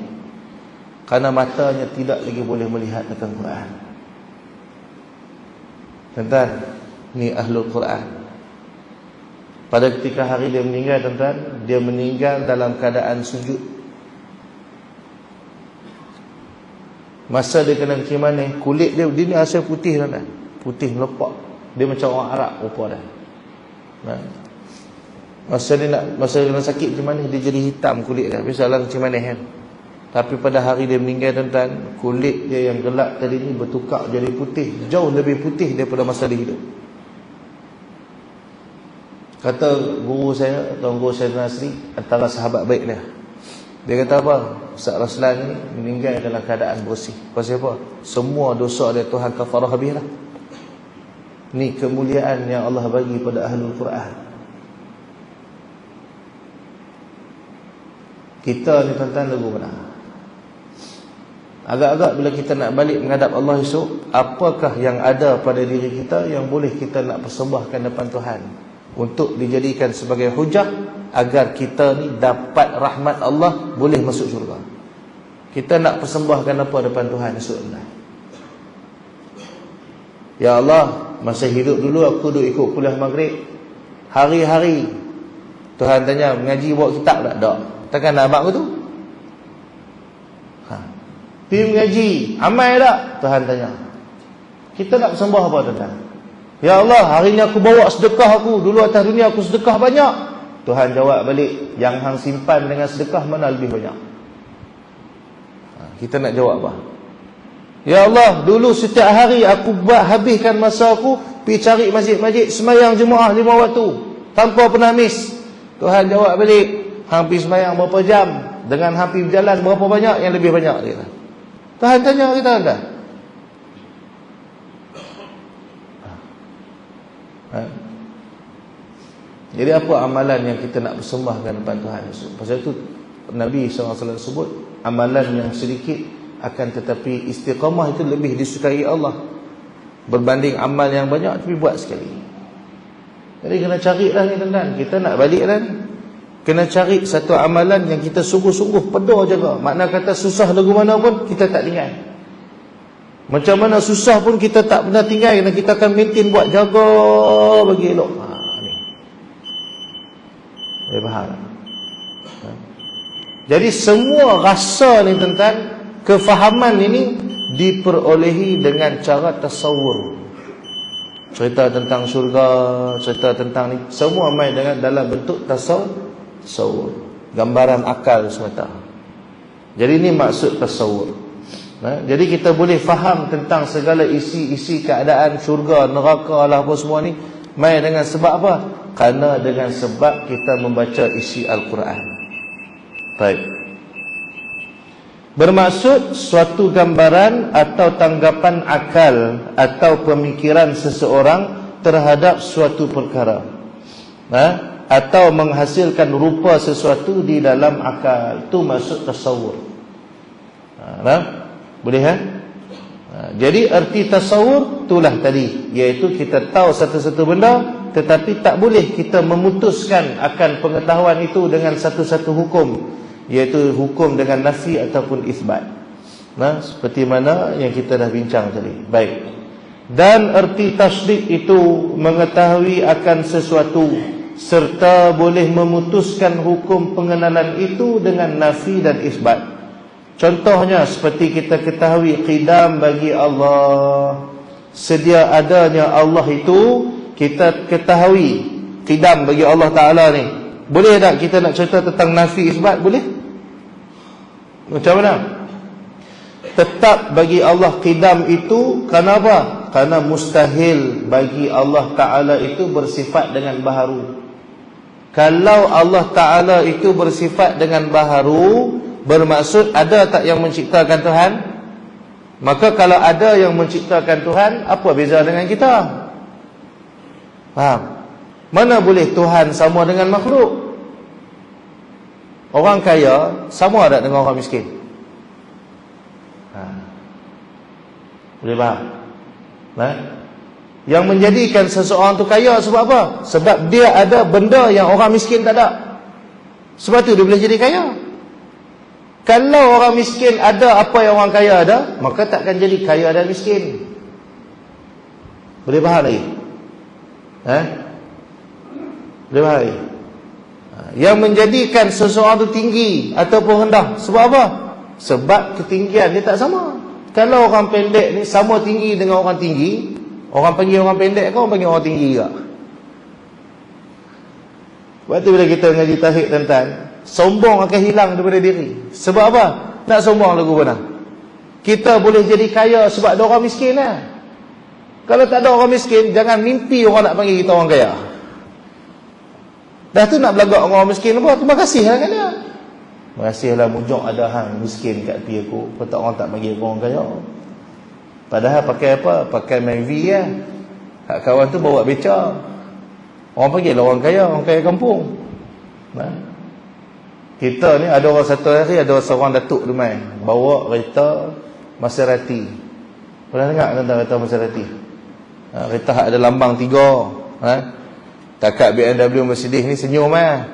Kerana matanya tidak lagi boleh melihat akan Quran. Tuan, ni ahlul Quran. Pada ketika hari dia meninggal tuan, dia meninggal dalam keadaan sujud. Masa dia kena macam mana, kulit dia ni asal putih tuan, putih melepak. Dia macam orang Arab rupa dah. Masa dia kena sakit macam mana, dia jadi hitam kulit dia. Biasalah macam mana kan. Tapi pada hari dia meninggal tuan, kulit dia yang gelap tadi ni bertukar jadi putih, jauh lebih putih daripada masa dia hidup. Kata guru saya, Tuan Guru Syed Nasri, antara sahabat baik dia. Dia kata apa? Ustaz Raslan ni meninggal dalam keadaan bersih. Pasal apa? Semua dosa dia Tuhan kafarah habis lah. Ni kemuliaan yang Allah bagi pada ahlul Quran. Kita ni tuan-tuan lagu mana? Agak-agak bila kita nak balik menghadap Allah esok, apakah yang ada pada diri kita yang boleh kita nak persembahkan depan Tuhan untuk dijadikan sebagai hujah agar kita ni dapat rahmat Allah, boleh masuk syurga. Kita nak persembahkan apa depan Tuhan esok ni? Ya Allah, masa hidup dulu aku duk ikut kuliah maghrib hari-hari. Tuhan tanya, mengaji bawa kitab tak? Tak. Takkan nak abang aku tu? Pergi mengaji, amal tak? Tuhan tanya. Kita nak bersembah apa tuan? Ya Allah, hari ni aku bawa sedekah aku. Dulu atas dunia aku sedekah banyak. Tuhan jawab balik, yang hang simpan dengan sedekah mana lebih banyak? Kita nak jawab apa? Ya Allah, dulu setiap hari aku habiskan masa aku pergi cari masjid-masjid, semayang jemaah 5 waktu tanpa pernah miss. Tuhan jawab balik, hang pergi semayang berapa jam, dengan hang pergi berjalan berapa banyak, yang lebih banyak dia. Tuhan tanya kita dah. Jadi apa amalan yang kita nak persembahkan depan Tuhan esok? Pasal itu Nabi SAW sebut, amalan yang sedikit akan tetapi istiqamah itu lebih disukai Allah berbanding amal yang banyak tapi buat sekali. Jadi kena carilah ni tuan-tuan. Kita nak balik kan, kena cari satu amalan yang kita sungguh-sungguh pedar jaga. Makna kata susah lagu mana pun kita tak tinggal. Macam mana susah pun kita tak pernah tinggal, dan kita akan maintain buat jaga bagi elok. Ni faham? Jadi semua rasa ni tuan-tuan, kefahaman ini diperolehi dengan cara tasawur. Cerita tentang syurga, cerita tentang ni, semua main dengan dalam bentuk tasawur, gambaran akal semata. Jadi ini maksud tasawur. Jadi kita boleh faham tentang segala isi-isi keadaan syurga, neraka lah apa semua ni, main dengan sebab apa? Kerana dengan sebab kita membaca isi Al-Quran. Baik. Bermaksud suatu gambaran atau tanggapan akal atau pemikiran seseorang terhadap suatu perkara. atau menghasilkan rupa sesuatu di dalam akal. Itu maksud tasawur. Boleh kan? Jadi arti tasawur itulah tadi, iaitu kita tahu satu-satu benda, tetapi tak boleh kita memutuskan akan pengetahuan itu dengan satu-satu hukum, iaitu hukum dengan nafi ataupun isbat. Seperti mana yang kita dah bincang tadi. Baik. Dan arti tasdik itu mengetahui akan sesuatu serta boleh memutuskan hukum pengenalan itu dengan nafi dan isbat. Contohnya seperti kita ketahui qidam bagi Allah, sedia adanya Allah itu kita ketahui qidam bagi Allah Ta'ala ni. Boleh tak kita nak cerita tentang nafi isbat? Boleh? Macam mana? Tetap bagi Allah qidam itu. Kenapa? Karena mustahil bagi Allah Ta'ala itu bersifat dengan baharu. Kalau Allah Ta'ala itu bersifat dengan baharu, bermaksud ada tak yang menciptakan Tuhan? Maka kalau ada yang menciptakan Tuhan, apa beza dengan kita? Faham? Mana boleh Tuhan sama dengan makhluk? Orang kaya sama tak dengan orang miskin? Boleh faham? Yang menjadikan seseorang tu kaya sebab apa? Sebab dia ada benda yang orang miskin tak ada. Sebab tu dia boleh jadi kaya. Kalau orang miskin ada apa yang orang kaya ada, maka takkan jadi kaya dan miskin. Boleh faham lagi? Boleh faham lagi? Yang menjadikan seseorang tu tinggi ataupun rendah, sebab apa? Sebab ketinggian dia tak sama. Kalau orang pendek ni sama tinggi dengan orang tinggi, orang panggil orang pendek ke orang panggil orang tinggi juga? Sebab tu bila kita ngaji tauhid tuan-tuan, sombong akan hilang daripada diri. Sebab apa? Nak sombong lagu mana? Kita boleh jadi kaya sebab ada orang miskin lah. Kalau tak ada orang miskin, jangan mimpi orang nak panggil kita orang kaya. Dah tu nak belagak orang miskin apa? Terima kasih lah kan dia. Terima kasih lah mujok ada hang miskin kat tepi aku. Kau tak orang tak panggil aku orang kaya. Padahal pakai apa? Pakai main V lah. Hak kawan tu bawa beca. Orang panggil lah orang kaya kampung. Kita ni ada orang satu hari, ada seorang datuk tu main bawa kereta Maserati. Pernah dengar tentang kereta Maserati? Kereta hak ada lambang 3. Takat BMW Mercedes ni senyum lah.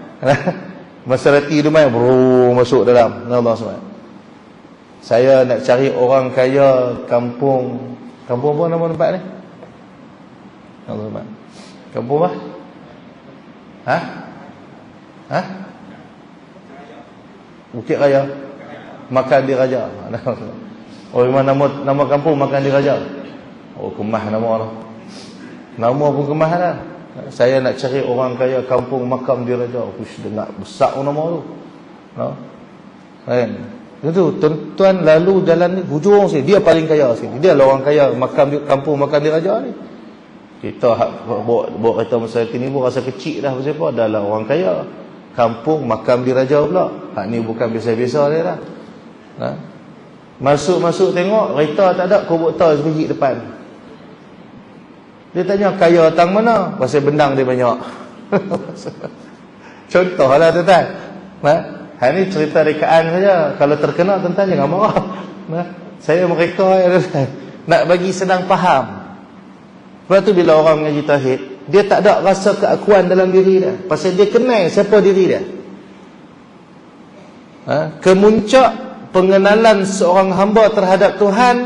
Maserati tu main masuk dalam. Allah SWT. Saya nak cari orang kaya kampung apa nama tempat ni? Allah SWT. Kampung apa? Bukit Raya. Makan di Raja. Oh, memang nama kampung Makan di Raja. Oh, kemah nama tu. Nama pun kemah lah. Saya nak cari orang kaya kampung Makam di Raja. Ush, dengar besar nama tu. Kan? Itu tuan-tuan lalu jalan ni hujung sini, dia paling kaya sini. Dia lah orang kaya kampung Makam di Raja ni. Kita bawa kereta Maserati ni pun rasa kecil dah. Pasal apa? Dah lah orang kaya kampung Makam di Raja pula. Hak ni bukan biasa-biasa dia lah. Masuk tengok kereta tak ada, kubuk tol sebiji depan. Dia tanya kaya tang mana? Pasal bendang dia banyak. Contohlah tuan-tuan. Hal ni cerita rekaan saja. Kalau terkenal tuan-tuan jangan marah. Saya mereka nak bagi senang faham. Sebab tu bila orang mengaji tauhid, dia tak ada rasa keakuan dalam diri dia. Pasal dia kenal siapa diri dia. Kemuncak pengenalan seorang hamba terhadap Tuhan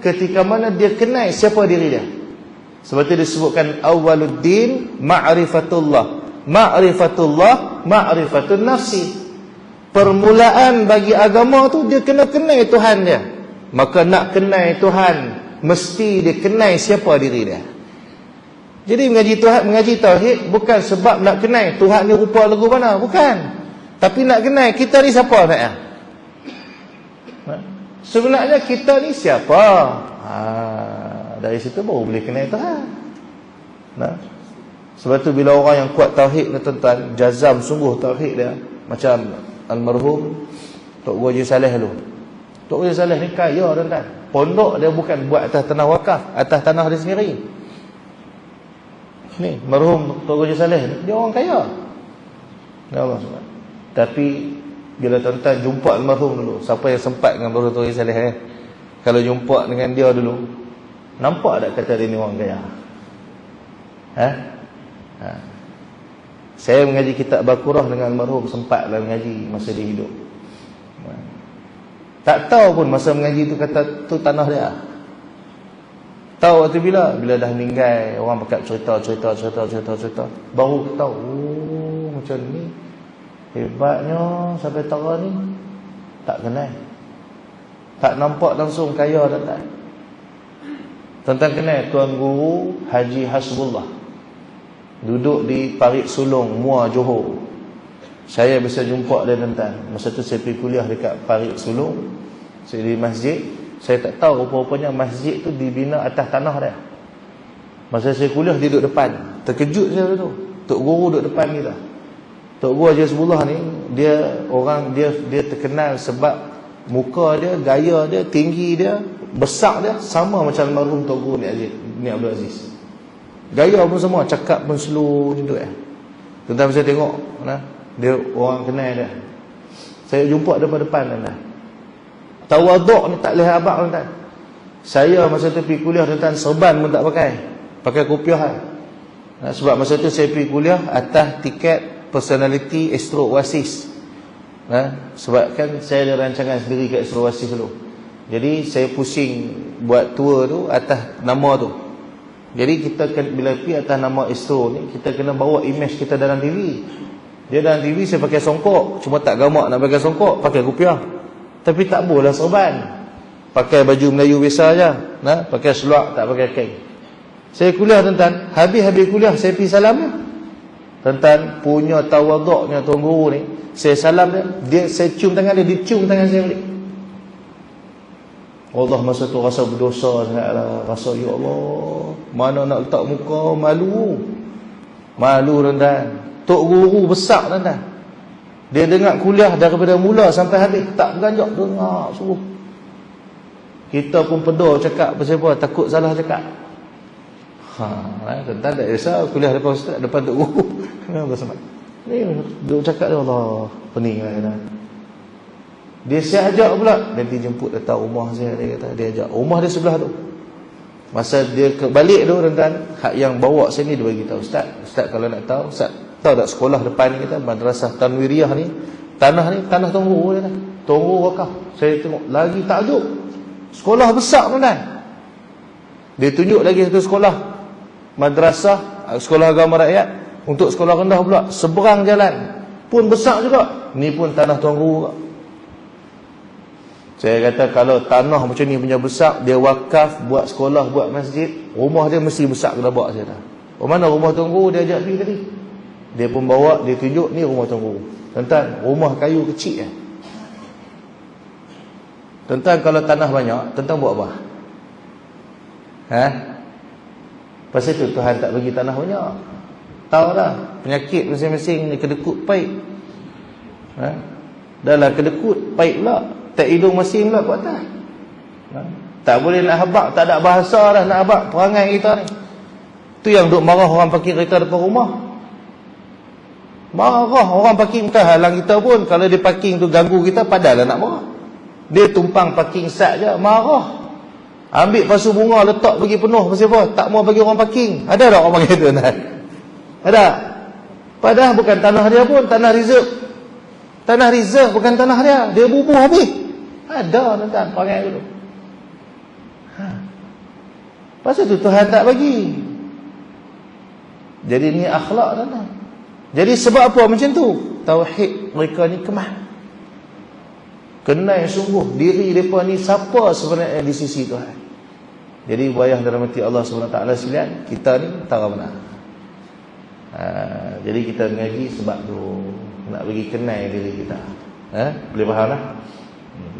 ketika mana dia kenal siapa diri dia. Sebab itu disebutkan awwaluddin ma'rifatullah. Ma'rifatullah ma'rifatun nafsi. Permulaan bagi agama tu dia kena kenal Tuhan dia. Maka nak kenal Tuhan, mesti dia kenal siapa diri dia. Jadi mengaji tauhid bukan sebab nak kenal Tuhan ni rupa lagu mana, bukan. Tapi nak kenal kita ni siapa nak? Sebenarnya kita ni siapa? Dari situ baru boleh kenal Tuhan. Sebab tu bila orang yang kuat tauhid ni tuan-tuan, jazam sungguh tauhid dia, macam almarhum Tok Guru Haji Saleh dulu. Tok Guru Haji Saleh ni kaya tuan-tuan. Pondok dia bukan buat atas tanah wakaf, atas tanah dia sendiri. Ni marhum Tok Guru Haji Saleh ni, dia orang kaya. Ya Allah. Tapi bila tuan-tuan jumpa almarhum dulu, siapa yang sempat dengan Baru Tori Saleh kalau jumpa dengan dia dulu, nampak tak kata dia ni orang kaya? Saya mengaji kitab Baqarah dengan almarhum, sempatlah mengaji masa dia hidup. Tak tahu pun masa mengaji tu kata tu tanah dia. Tahu waktu bila? Bila dah meninggal, orang pakat cerita, baru tahu, oh macam ni. Hebatnya sampai tara ni. Tak kenal. Tak nampak langsung kaya tak. Tuan-tuan kenal Tuan Guru Haji Hasbullah, duduk di Parit Sulong, Muar, Johor. Saya bisa jumpa dia tuan-tuan. Masa tu saya pergi kuliah dekat Parit Sulong, saya di masjid. Saya tak tahu rupa-rupanya masjid tu dibina atas tanah dia. Masa saya kuliah dia duduk depan. Terkejut saya tu. Tok Guru duduk depan kita. Tok Guru Haji Hasbullah ni, dia terkenal sebab muka dia, gaya dia, tinggi dia, besar dia sama macam almarhum Tok Guru ni Abdul Aziz. Gaya pun sama, cakap pun slow macam tu Tuan-tuan bisa tengok dia orang kenal dia. Saya jumpa depan-depan tawaduk ni tak boleh abang tuan-tuan. Saya masa tu pergi kuliah tuan-tuan, serban pun tak pakai kopiah sebab masa tu saya pergi kuliah atas tiket personality Astro Oasis. Sebab kan saya ada rancangan sendiri kat Astro Oasis dulu. Jadi saya pusing buat tour tu atas nama tu. Jadi kita bila pergi atas nama Astro ni, kita kena bawa image kita dalam TV. Dia dalam TV saya pakai songkok, cuma tak gamak nak pakai songkok, pakai kopiah. Tapi tak boleh serban. Pakai baju Melayu biasa aja, pakai seluar, tak pakai kain. Saya kuliah tuan-tuan, habis kuliah saya pergi salam dia. Tuan-tuan punya tawaduknya Tuan Guru ni, saya salam dia, saya cium tangan dia cium tangan saya balik. Allah masa tu rasa berdosa sangatlah, rasa ya Allah, mana nak letak muka, malu tuan-tuan. Tok Guru besar tuan-tuan. Dia dengar kuliah daripada mula sampai habis, tak beranjak dengar suruh. Kita pun pedor cakap pasal apa, takut salah cakap. Tuan-tuan tak kisah kuliah depan ustaz, depan Tok Guru. Ni duk cakap dia, Allah pening lah. Dia saya ajak pula, nanti jemput datang rumah saya, dia kata dia ajak. Rumah dia sebelah tu. Masa dia balik tu tuan-tuan, hak yang bawa sini dia bagi tahu, Ustaz kalau nak tahu, Ustaz tahu tak sekolah depan kita, Madrasah Tanwiriyah ni, tanah Tuan Guru dia. Tuan Guru wakaf. Saya tengok lagi takjub. Sekolah besar tuan-tuan. Dia tunjuk lagi satu sekolah madrasah, sekolah agama rakyat. Untuk sekolah rendah pula, seberang jalan pun besar juga. Ni pun tanah Tuan Guru juga. Saya kata kalau tanah macam ni punya besar, dia wakaf buat sekolah, buat masjid, rumah dia mesti besar kena bawa saya dah. Mana rumah Tuan Guru dia ajak pergi tadi? Dia pun bawa, dia tunjuk ni rumah Tuan Guru. Tuan-tuan, rumah kayu kecil Tuan-tuan kalau tanah banyak, tuan-tuan buat apa? Pasal tu Tuhan tak bagi tanah banyak. Tahu dah, penyakit masing-masing ni kedekut paip. Dah lah kedekut paip pula, tak hidung masing pula kat atas. Tak boleh nak habak, tak ada bahasa dah nak habak perangai kita ni. Tu yang duk marah orang parking kereta depan rumah. Marah orang parking, bukan halang kita pun. Kalau dia parking tu ganggu kita, padahal nak marah. Dia tumpang parking sat je, marah. Ambil pasu bunga letak bagi penuh, pasal apa? Tak mau bagi orang parking. Ada tak orang panggil tu? Ada. Padahal bukan tanah dia pun, tanah reserve. Tanah reserve bukan tanah dia. Dia bubuh habis. Ada tuan-tuan perangai dulu. Pasal tu Tuhan tak bagi. Jadi ni akhlak tuan-tuan. Jadi sebab apa macam tu? Tauhid mereka ni kemah. Kenal sungguh diri mereka ni siapa sebenarnya di sisi Tuhan. Jadi wayah dirahmati Allah SWT sekalian, kita ni tak benar. Jadi kita mengaji sebab tu, nak bagi kenal diri kita. Boleh faham lah?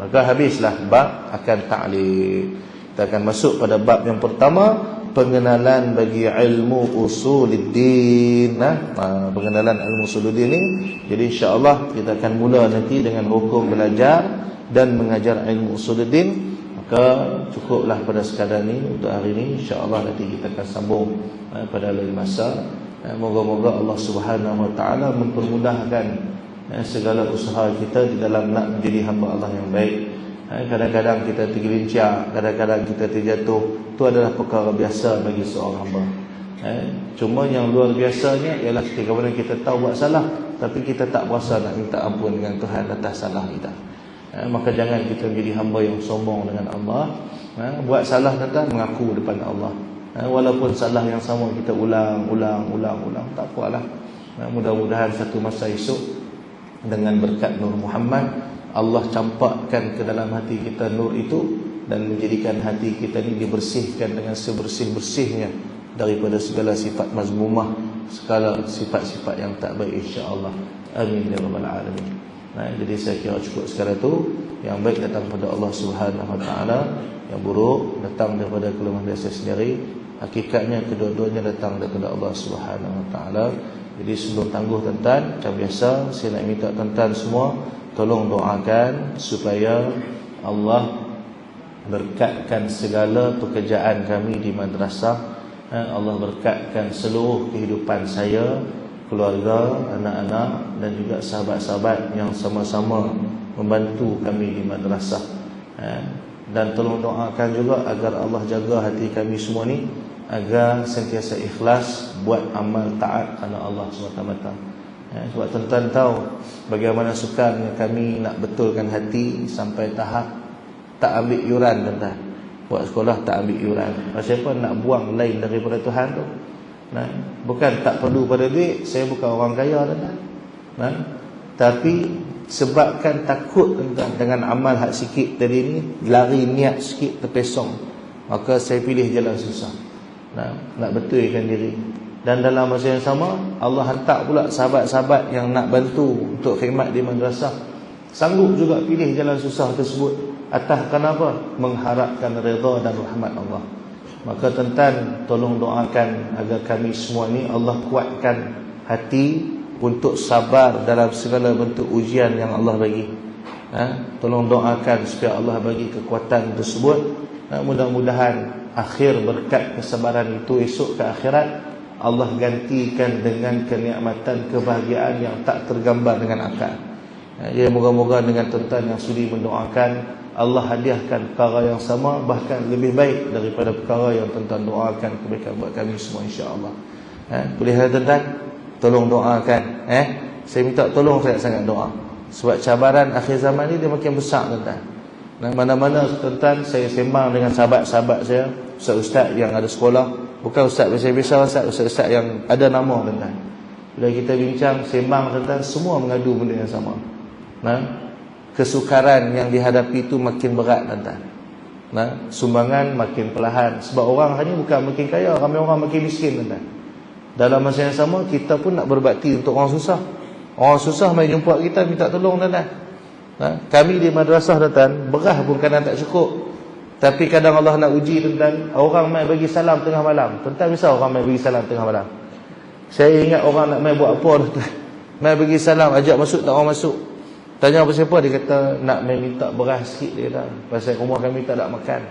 Maka habislah bab akan ta'liq. Kita akan masuk pada bab yang pertama, pengenalan bagi ilmu usuluddin. Pengenalan ilmu usuluddin ni. Jadi insya-Allah kita akan mula nanti dengan hukum belajar dan mengajar ilmu usuluddin. Maka cukuplah pada sekadar ni untuk hari ini. Insya-Allah nanti kita akan sambung pada lain masa. Moga-moga Allah Subhanahu Wa Taala mempermudahkan segala usaha kita di dalam nak menjadi hamba Allah yang baik. Kadang-kadang kita tergelincir, kadang-kadang kita terjatuh. Itu adalah perkara biasa bagi seorang hamba. Cuma yang luar biasanya ialah ketika mana kita tahu buat salah, tapi kita tak berasa nak minta ampun dengan Tuhan atas salah kita. Maka jangan kita menjadi hamba yang sombong dengan Allah. Buat salah tentang mengaku depan Allah. Walaupun salah yang sama kita ulang, tak apalah. Mudah-mudahan satu masa esok dengan berkat Nur Muhammad, Allah campakkan ke dalam hati kita nur itu dan menjadikan hati kita ni dibersihkan dengan sebersih-bersihnya daripada segala sifat mazmumah, segala sifat-sifat yang tak baik, insya-Allah. Amin ya rabbal alamin. Jadi saya kira cukup sekadar tu. Yang baik datang daripada Allah Subhanahu Wa Taala, yang buruk datang daripada kelemahan diri saya sendiri. Hakikatnya kedua-duanya datang daripada Allah Subhanahu Wa Taala. Jadi sebelum tangguh tuan-tuan, macam biasa saya nak minta tuan-tuan semua tolong doakan supaya Allah berkatkan segala pekerjaan kami di madrasah. Allah berkatkan seluruh kehidupan saya, keluarga, anak-anak dan juga sahabat-sahabat yang sama-sama membantu kami di madrasah. Dan tolong doakan juga agar Allah jaga hati kami semua ni, agar sentiasa ikhlas buat amal taat kerana Allah SWT. Sebab tuan-tuan tahu bagaimana sukarnya kami nak betulkan hati sampai tahap tak ambil yuran tuan-tuan. Buat sekolah tak ambil yuran. Pasal apa? Nak buang lain daripada Tuhan tu. Bukan tak perlu pada duit. Saya bukan orang kaya tuan-tuan. Tapi sebabkan takut tuan-tuan dengan amal hak sikit tadi ni, lari niat sikit terpesong, maka saya pilih jalan susah. Nak betulkan diri. Dan dalam masa yang sama, Allah hantar pula sahabat-sahabat yang nak bantu untuk khidmat di madrasah, sanggup juga pilih jalan susah tersebut. Atas kenapa? Mengharapkan redha dan rahmat Allah. Maka tuan-tuan tolong doakan agar kami semua ni Allah kuatkan hati untuk sabar dalam segala bentuk ujian yang Allah bagi. Tolong doakan supaya Allah bagi kekuatan tersebut. Mudah-mudahan akhir berkat kesabaran itu esok ke akhirat Allah gantikan dengan kenikmatan, kebahagiaan yang tak tergambar dengan akal. Ya, moga-moga dengan tuan-tuan yang sudi mendoakan, Allah hadiahkan perkara yang sama, bahkan lebih baik daripada perkara yang tuan-tuan doakan kebaikan buat kami semua, insya-Allah. Boleh tuan-tuan? Tolong doakan. Saya minta tolong sangat-sangat doa. Sebab cabaran akhir zaman ni dia makin besar tuan-tuan. Mana-mana tuan-tuan saya sembang dengan sahabat-sahabat saya, ustaz-ustaz yang ada sekolah, bukan ustaz biasa-biasa, ustaz-ustaz yang ada nama tuan-tuan. Bila kita bincang, sembang tuan-tuan, semua mengadu benda yang sama. Kesukaran yang dihadapi itu makin berat tuan-tuan. Sumbangan makin perlahan. Sebab orang hanya bukan makin kaya, ramai orang makin miskin tuan-tuan. Dalam masa yang sama kita pun nak berbakti untuk orang susah. Orang susah mai jumpa kita minta tolong tuan-tuan. Kami di madrasah tuan-tuan, beras pun kadang tak cukup. Tapi kadang Allah nak uji tuan-tuan, orang mai bagi salam tengah malam. Tuan-tuan misal orang mai bagi salam tengah malam. Saya ingat orang nak mai buat apa tuan-tuan. Mai bagi salam, ajak masuk tak orang masuk. Tanya apa siapa, dia kata nak mai minta beras sikit dia dah. Pasal rumah kami tak ada makan.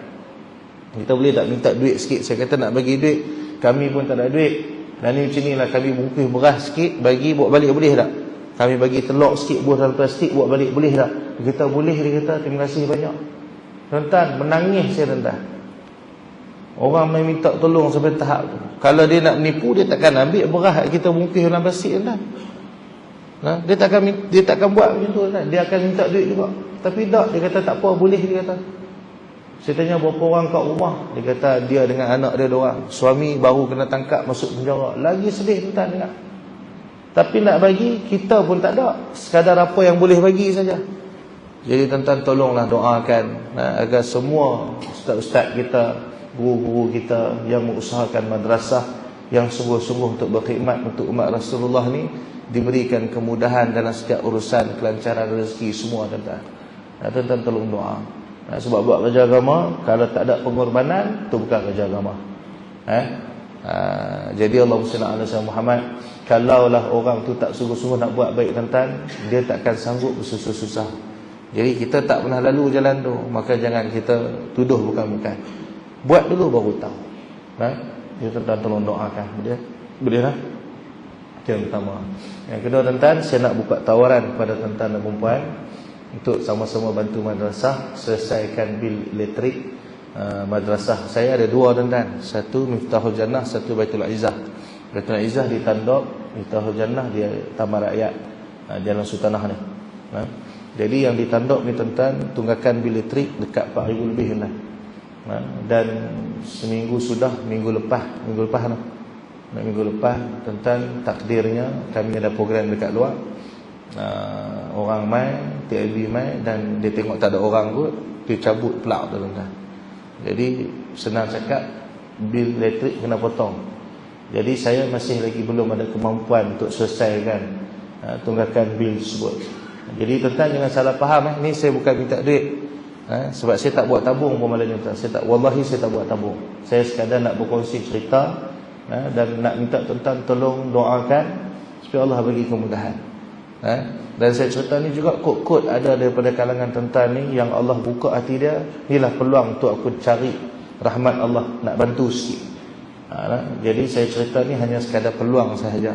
Kita boleh tak minta duit sikit? Saya kata nak bagi duit, kami pun tak ada duit. Dan ni macam ni lah, kami bungkus beras sikit, bagi bawa balik boleh tak? Kami bagi telur sikit, buah dalam plastik, bawa balik boleh tak? Dia kata boleh, dia kata terima kasih banyak. Tuan-tuan, menangis saya tuan-tuan. Orang main minta tolong sampai tahap tu. Kalau dia nak menipu, dia takkan ambil beras kita bungkus dalam plastik tuan-tuan. Dia takkan buat macam tu tuan-tuan. Dia akan minta duit juga. Tapi tak, dia kata tak apa, boleh, dia kata. Saya tanya berapa orang kat rumah, dia kata dia dengan anak dia doang. Suami baru kena tangkap masuk penjara. Lagi sedih tuan-tuan dengar. Tapi nak bagi, kita pun tak ada. Sekadar apa yang boleh bagi saja. Jadi tuan-tuan tolonglah doakan agar semua ustaz-ustaz kita, guru-guru kita yang mengusahakan madrasah, yang sungguh-sungguh untuk berkhidmat untuk umat Rasulullah ni, diberikan kemudahan dalam setiap urusan, kelancaran rezeki semua tuan-tuan. Tuan-tuan tolong doa. Sebab buat kerja agama, kalau tak ada pengorbanan, itu bukan kerja agama. Jadi Allahumma salli ala sayyidina Muhammad. Kalaulah orang tu tak sungguh-sungguh nak buat baik tuan-tuan, dia takkan sanggup bersusah-susah. Jadi kita tak pernah lalu jalan tu, maka jangan kita tuduh bukan-bukan. Buat dulu baru tahu. Jadi tuan-tuan tolong doakan. Boleh lah? Itu yang pertama. Yang kedua tuan-tuan, saya nak buka tawaran kepada tuan-tuan dan puan untuk sama-sama bantu madrasah selesaikan bil elektrik madrasah. Saya ada dua tuan-tuan. Satu Miftahul Jannah, satu Baitul Izzah. Baitul Izzah di Tandok, Miftahul Jannah di Taman Rakyat, Jalan Sultanah ni. Jadi yang di Tandok ni tuan-tuan, tunggakan bil elektrik dekat 4,000 lebih tuan-tuan. Dan seminggu sudah, minggu lepas tuan-tuan, takdirnya kami ada program dekat luar. Orang mai, TLB mai, dan dia tengok tak ada orang kot, dia cabut pelak tuan-tuan. Jadi senang cakap, bil elektrik kena potong. Jadi saya masih lagi belum ada kemampuan untuk selesaikan tunggakan bil tersebut. Jadi tuan-tuan jangan salah faham, ni saya bukan minta duit. Sebab saya tak buat tabung pun malam ni tuan. Wallahi saya tak buat tabung. Saya sekadar nak berkongsi cerita dan nak minta tuan-tuan tolong doakan supaya Allah bagi kemudahan. Dan saya cerita ni juga kod-kod ada daripada kalangan tuan-tuan ni yang Allah buka hati dia. Inilah peluang untuk aku cari rahmat Allah, nak bantu sikit. Jadi saya cerita ni hanya sekadar peluang sahaja,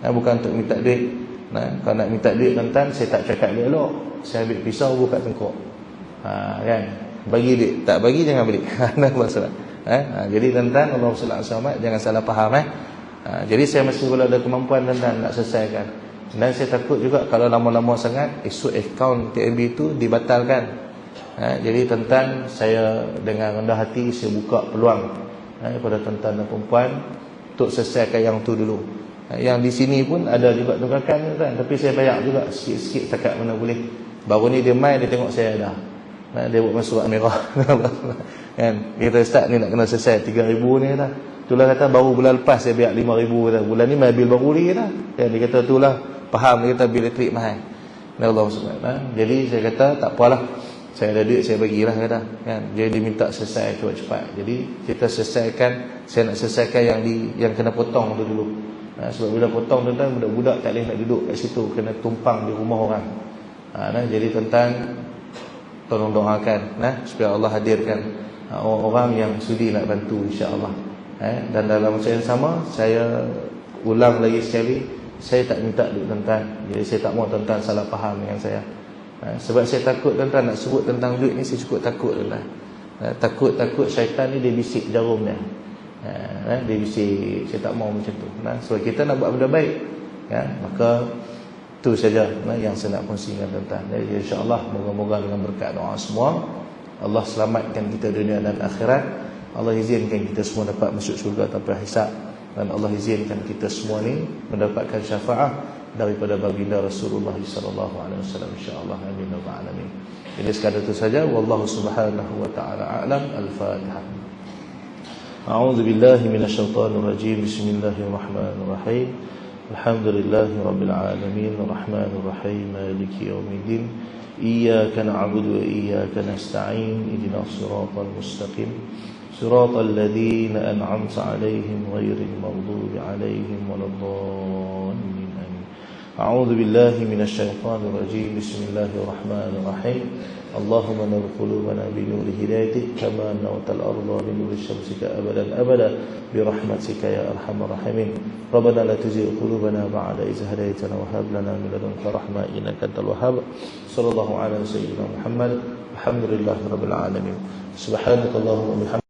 bukan untuk minta duit. Kalau nak minta duit tuan-tuan, saya tak cakap elok. Saya ambil pisau buka tengkok. Kan? Bagi duit, tak bagi jangan beli. Nak masalah. Jadi tuan-tuan, Allahumma salli ala Muhammad, jangan salah faham. Jadi saya masih belum ada kemampuan tuan-tuan nak selesaikan. Dan saya takut juga kalau lama-lama sangat esok akaun TNB itu dibatalkan. Jadi tuan-tuan, saya dengan rendah hati saya buka peluang kepada tuan-tuan dan perempuan untuk selesaikan yang tu dulu. Yang di sini pun ada juga tunggakan tuan, tapi saya bayar juga sikit-sikit setakat mana boleh. Baru ni dia main, dia tengok saya dah. Dia buat surat merah. Kan? Kita start ni nak kena selesai 3,000 ni dah. Itulah kata baru bulan lepas saya bayar 5,000 dah. Bulan ni main bil baru lagi dah. Dia kata itulah faham, dia kata bil elektrik mahal. Allah SWT. Jadi saya kata tak apalah. Saya ada duit, saya bagilah kata. Kan? Jadi dia minta selesai cepat-cepat. Jadi kita selesaikan, saya nak selesaikan yang kena potong tu dulu. Sebab bila potong tuan-tuan, budak-budak tak boleh nak duduk kat situ, kena tumpang di rumah orang. Jadi tuan-tuan tolong doakan supaya Allah hadirkan orang-orang yang sudi nak bantu, insya-Allah. Dan dalam masa yang sama, saya ulang lagi sekali, saya tak minta duit tuan-tuan. Jadi saya tak mahu tuan-tuan salah faham dengan saya. Sebab saya takut tuan-tuan nak sebut tentang duit ni, saya cukup takut tuan-tuan. Takut syaitan ni dia bisik jarum dia. Dia bisik, saya tak mahu macam tu. Sebab kita nak buat benda baik, maka itu saja yang saya nak kongsi dengan tuan-tuan. Jadi insya-Allah moga-moga dengan berkat doa semua, Allah selamatkan kita dunia dan akhirat. Allah izinkan kita semua dapat masuk syurga tanpa hisab, dan Allah izinkan kita semua ni mendapatkan syafaat daripada baginda Rasulullah sallallahu alaihi wasallam, insya-Allah. Amin ya rabbal alamin. Ini sekadar itu saja. Wallahu subhanahu wa ta'ala a'lam. Al-Fatihah. A'udzu billahi minasyaitonir rajim. Bismillahirrahmanirrahim. Alhamdulillahi rabbil alamin, arrahmanir rahim, maliki yaumiddin. Iyyaka na'budu wa iyyaka nasta'in. Ihdinas siratal mustaqim. Siratal ladzina an'amta 'alaihim ghairil maghdubi 'alaihim waladdallin. Amin. A'udzu billahi minasyaitonir rajim. Bismillahirrahmanirrahim. Allahumma nur qulubana bi nuri hidayatik kama nawtal arda bi nuri syamsika abadan abada bi rahmatika ya arhamar rahimin. Rabbana la tuzigh qulubana ba'da idh hadaytana wa hab lana min ladunka rahmah innaka antal wahhab. Sallallahu ala sayyidina Muhammad. Alhamdulillahirabbil alamin. Subhanakallahumma wa bihamdika